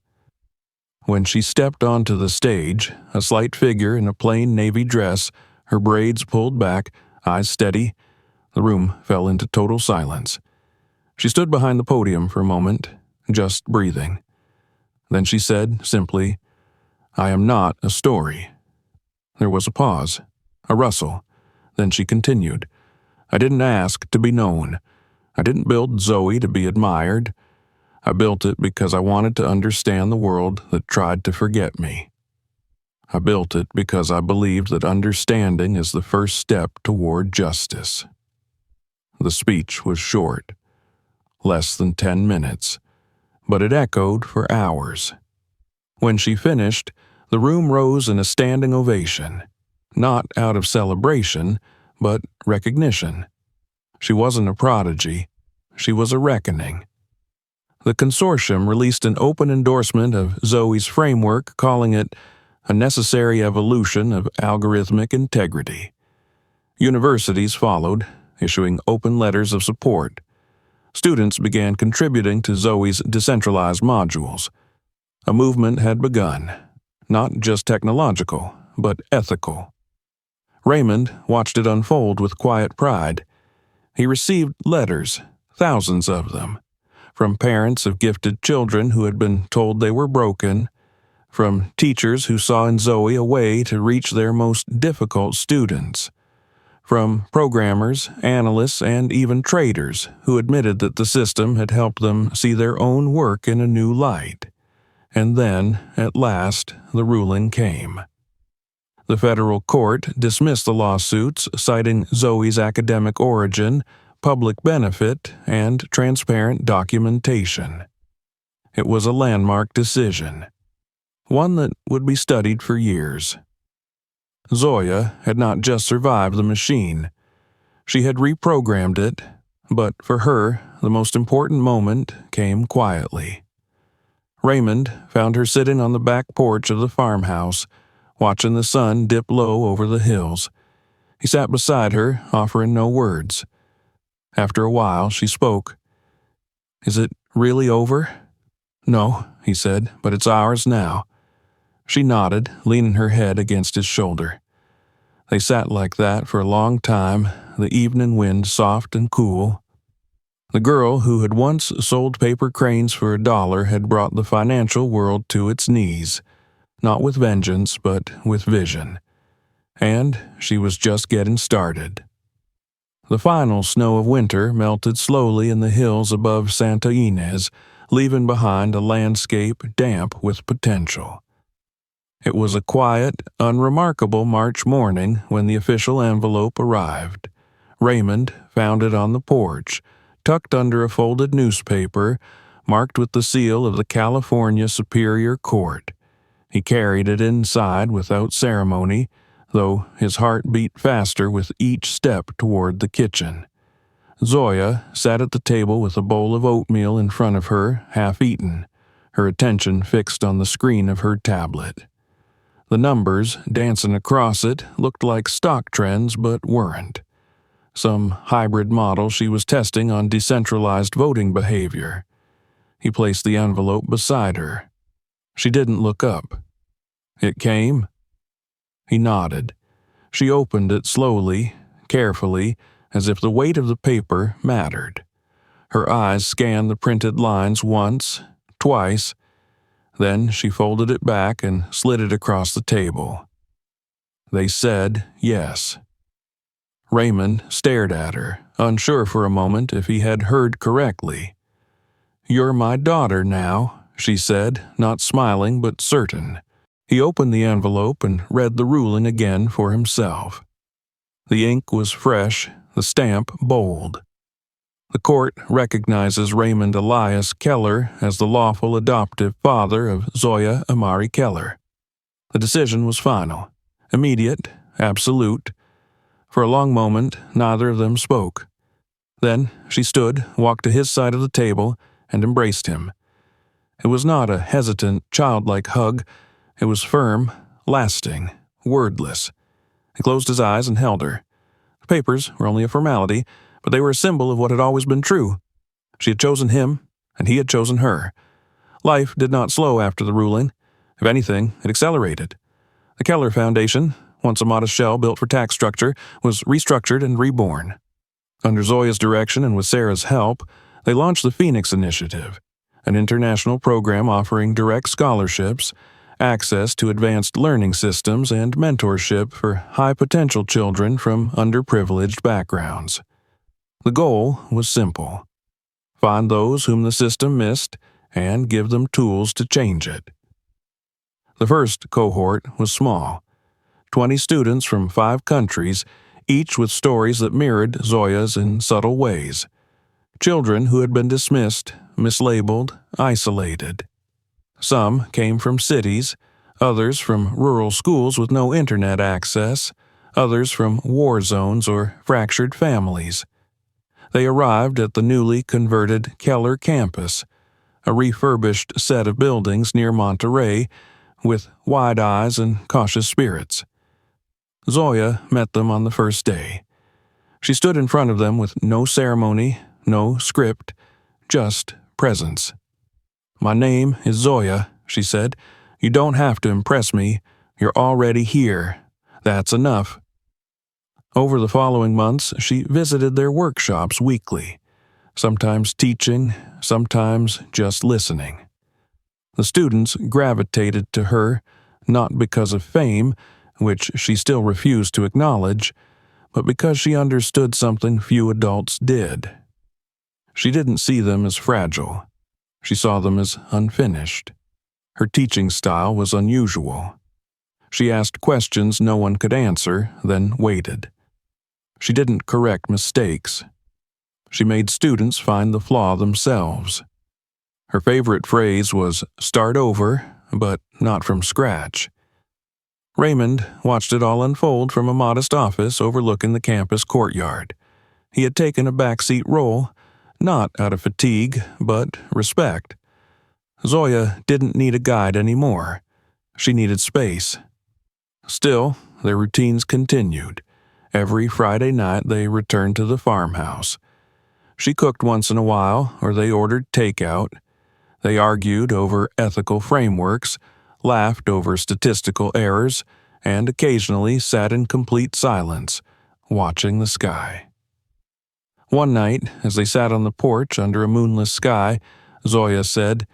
When she stepped onto the stage, a slight figure in a plain navy dress, her braids pulled back, eyes steady, the room fell into total silence. She stood behind the podium for a moment, just breathing. Then she said, simply, "I am not a story." There was a pause, a rustle. Then she continued, "I didn't ask to be known. I didn't build Zoey to be admired. I built it because I wanted to understand the world that tried to forget me. I built it because I believed that understanding is the first step toward justice." The speech was short, less than 10 minutes, but it echoed for hours. When she finished, the room rose in a standing ovation, not out of celebration, but recognition. She wasn't a prodigy, she was a reckoning. The consortium released an open endorsement of Zoey's framework, calling it a necessary evolution of algorithmic integrity. Universities followed, issuing open letters of support. Students began contributing to Zoey's decentralized modules. A movement had begun, not just technological, but ethical. Raymond watched it unfold with quiet pride. He received letters, thousands of them, from parents of gifted children who had been told they were broken, from teachers who saw in Zoey a way to reach their most difficult students, from programmers, analysts, and even traders who admitted that the system had helped them see their own work in a new light. And then, at last, the ruling came. The federal court dismissed the lawsuits, citing Zoe's academic origin, public benefit, and transparent documentation. It was a landmark decision, one that would be studied for years. Zoya had not just survived the machine. She had reprogrammed it, but for her, the most important moment came quietly. Raymond found her sitting on the back porch of the farmhouse, watching the sun dip low over the hills. He sat beside her, offering no words. After a while, she spoke. "Is it really over?" "No," he said, "but it's ours now." She nodded, leaning her head against his shoulder. They sat like that for a long time, the evening wind soft and cool. The girl who had once sold paper cranes for $1 had brought the financial world to its knees, not with vengeance, but with vision. And she was just getting started. The final snow of winter melted slowly in the hills above Santa Ynez, leaving behind a landscape damp with potential. It was a quiet, unremarkable March morning when the official envelope arrived. Raymond found it on the porch, tucked under a folded newspaper, marked with the seal of the California Superior Court. He carried it inside without ceremony, though his heart beat faster with each step toward the kitchen. Zoya sat at the table with a bowl of oatmeal in front of her, half-eaten, her attention fixed on the screen of her tablet. The numbers dancing across it looked like stock trends but weren't. Some hybrid model she was testing on decentralized voting behavior. He placed the envelope beside her. She didn't look up. "It came?" He nodded. She opened it slowly, carefully, as if the weight of the paper mattered. Her eyes scanned the printed lines once, twice. Then she folded it back and slid it across the table. They said yes. Raymond stared at her, unsure for a moment if he had heard correctly. "You're my daughter now," she said, not smiling but certain. He opened the envelope and read the ruling again for himself. The ink was fresh, the stamp bold. The court recognizes Raymond Elias Keller as the lawful adoptive father of Zoya Amari Keller. The decision was final, immediate, absolute. For a long moment, neither of them spoke. Then she stood, walked to his side of the table, and embraced him. It was not a hesitant, childlike hug. It was firm, lasting, wordless. He closed his eyes and held her. The papers were only a formality, but they were a symbol of what had always been true. She had chosen him, and he had chosen her. Life did not slow after the ruling. If anything, it accelerated. The Keller Foundation, once a modest shell built for tax structure, was restructured and reborn. Under Zoya's direction and with Sarah's help, they launched the Phoenix Initiative, an international program offering direct scholarships, access to advanced learning systems, and mentorship for high-potential children from underprivileged backgrounds. The goal was simple: find those whom the system missed and give them tools to change it. The first cohort was small, 20 students from 5 countries, each with stories that mirrored Zoya's in subtle ways. Children who had been dismissed, mislabeled, isolated. Some came from cities, others from rural schools with no internet access, others from war zones or fractured families. They arrived at the newly converted Keller campus, a refurbished set of buildings near Monterey, with wide eyes and cautious spirits. Zoya met them on the first day. She stood in front of them with no ceremony, no script, just presence. "My name is Zoya," she said. "You don't have to impress me. You're already here. That's enough." Over the following months, she visited their workshops weekly, sometimes teaching, sometimes just listening. The students gravitated to her, not because of fame, which she still refused to acknowledge, but because she understood something few adults did. She didn't see them as fragile. She saw them as unfinished. Her teaching style was unusual. She asked questions no one could answer, then waited. She didn't correct mistakes. She made students find the flaw themselves. Her favorite phrase was, "Start over, but not from scratch." Raymond watched it all unfold from a modest office overlooking the campus courtyard. He had taken a backseat role, not out of fatigue, but respect. Zoya didn't need a guide anymore. She needed space. Still, their routines continued. Every Friday night they returned to the farmhouse. She cooked once in a while, or they ordered takeout. They argued over ethical frameworks, laughed over statistical errors, and occasionally sat in complete silence, watching the sky. One night, as they sat on the porch under a moonless sky, Zoya said,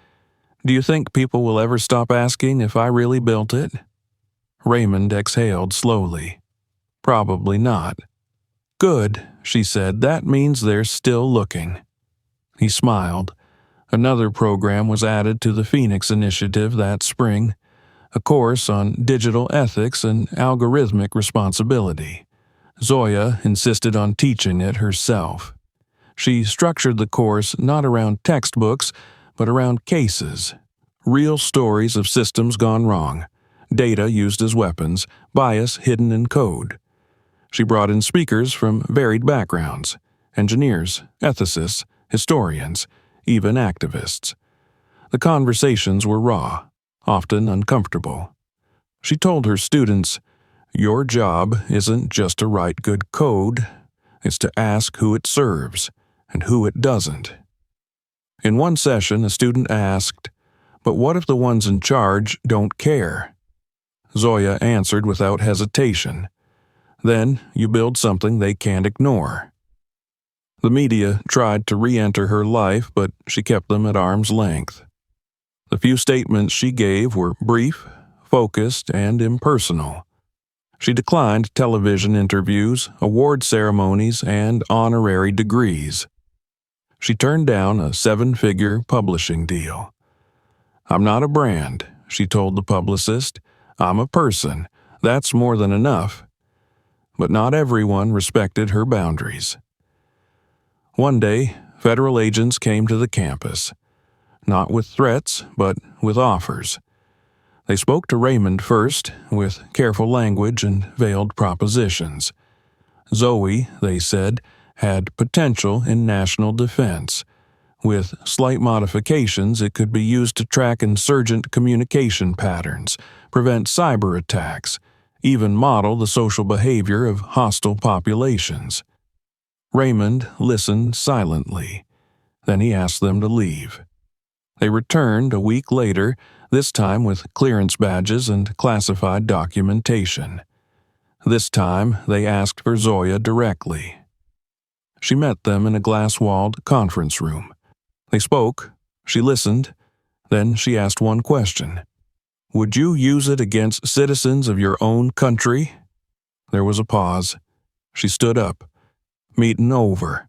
"Do you think people will ever stop asking if I really built it?" Raymond exhaled slowly. "Probably not." "Good," she said. "That means they're still looking." He smiled. Another program was added to the Phoenix Initiative that spring, a course on digital ethics and algorithmic responsibility. Zoya insisted on teaching it herself. She structured the course not around textbooks, but around cases, real stories of systems gone wrong, data used as weapons, bias hidden in code. She brought in speakers from varied backgrounds: engineers, ethicists, historians, even activists. The conversations were raw, often uncomfortable. She told her students, "Your job isn't just to write good code, it's to ask who it serves and who it doesn't." In one session, a student asked, "But what if the ones in charge don't care?" Zoya answered without hesitation, "Then you build something they can't ignore." The media tried to re-enter her life, but she kept them at arm's length. The few statements she gave were brief, focused, and impersonal. She declined television interviews, award ceremonies, and honorary degrees. She turned down a 7-figure publishing deal. "I'm not a brand," she told the publicist. "I'm a person. That's more than enough." But not everyone respected her boundaries. One day, federal agents came to the campus, not with threats, but with offers. They spoke to Raymond first, with careful language and veiled propositions. Zoe, they said, had potential in national defense. With slight modifications, it could be used to track insurgent communication patterns, prevent cyber attacks, even model the social behavior of hostile populations. Raymond listened silently. Then he asked them to leave. They returned a week later, this time with clearance badges and classified documentation. This time, they asked for Zoya directly. She met them in a glass-walled conference room. They spoke, she listened, then she asked one question. "Would you use it against citizens of your own country?" There was a pause. She stood up. "Meeting over."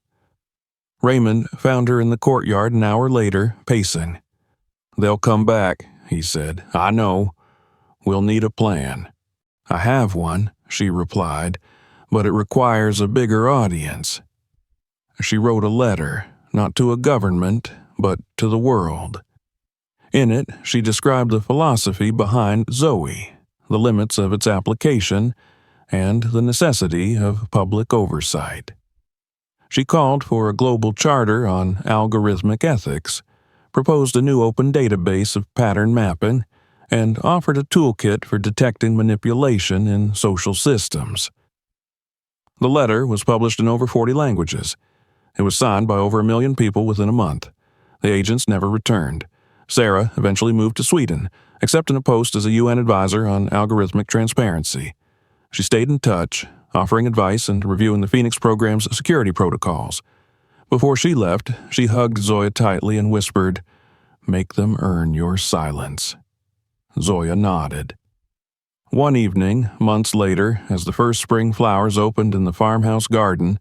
Raymond found her in the courtyard an hour later, pacing. "They'll come back," he said. "I know. We'll need a plan." "I have one," she replied, "but it requires a bigger audience." She wrote a letter, not to a government, but to the world. In it, she described the philosophy behind Zoe, the limits of its application, and the necessity of public oversight. She called for a global charter on algorithmic ethics, proposed a new open database of pattern mapping, and offered a toolkit for detecting manipulation in social systems. The letter was published in over 40 languages. It was signed by over 1 million people within a month. The agents never returned. Sarah eventually moved to Sweden, accepting a post as a UN advisor on algorithmic transparency. She stayed in touch, offering advice and reviewing the Phoenix program's security protocols. Before she left, she hugged Zoya tightly and whispered, "Make them earn your silence." Zoya nodded. One evening, months later, as the first spring flowers opened in the farmhouse garden,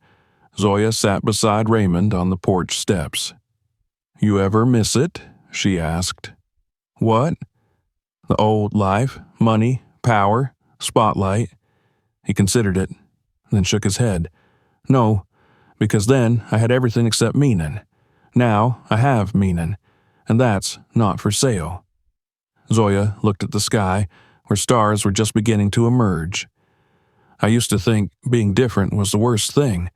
Zoya sat beside Raymond on the porch steps. "You ever miss it?" she asked. "What?" "The old life, money, power, spotlight." He considered it, then shook his head. "No, because then I had everything except meaning. Now I have meaning, and that's not for sale." Zoya looked at the sky, where stars were just beginning to emerge. "I used to think being different was the worst thing.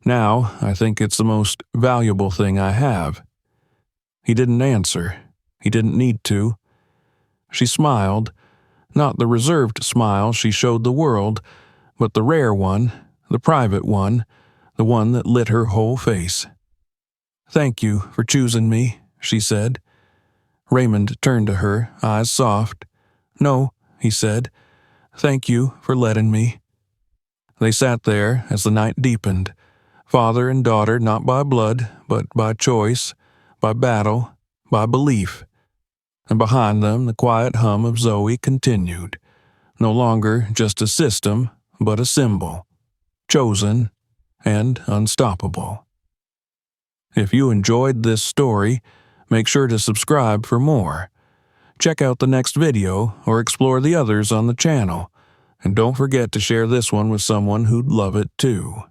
Now I think it's the most valuable thing I have." He didn't answer. He didn't need to. She smiled, not the reserved smile she showed the world, but the rare one, the private one, the one that lit her whole face. "Thank you for choosing me," she said. Raymond turned to her, eyes soft. "No," he said. "Thank you for letting me." They sat there as the night deepened, father and daughter not by blood, but by choice, by battle, by belief. And behind them the quiet hum of Zoe continued, no longer just a system, but a symbol, chosen and unstoppable. If you enjoyed this story, make sure to subscribe for more. Check out the next video or explore the others on the channel, and don't forget to share this one with someone who'd love it too.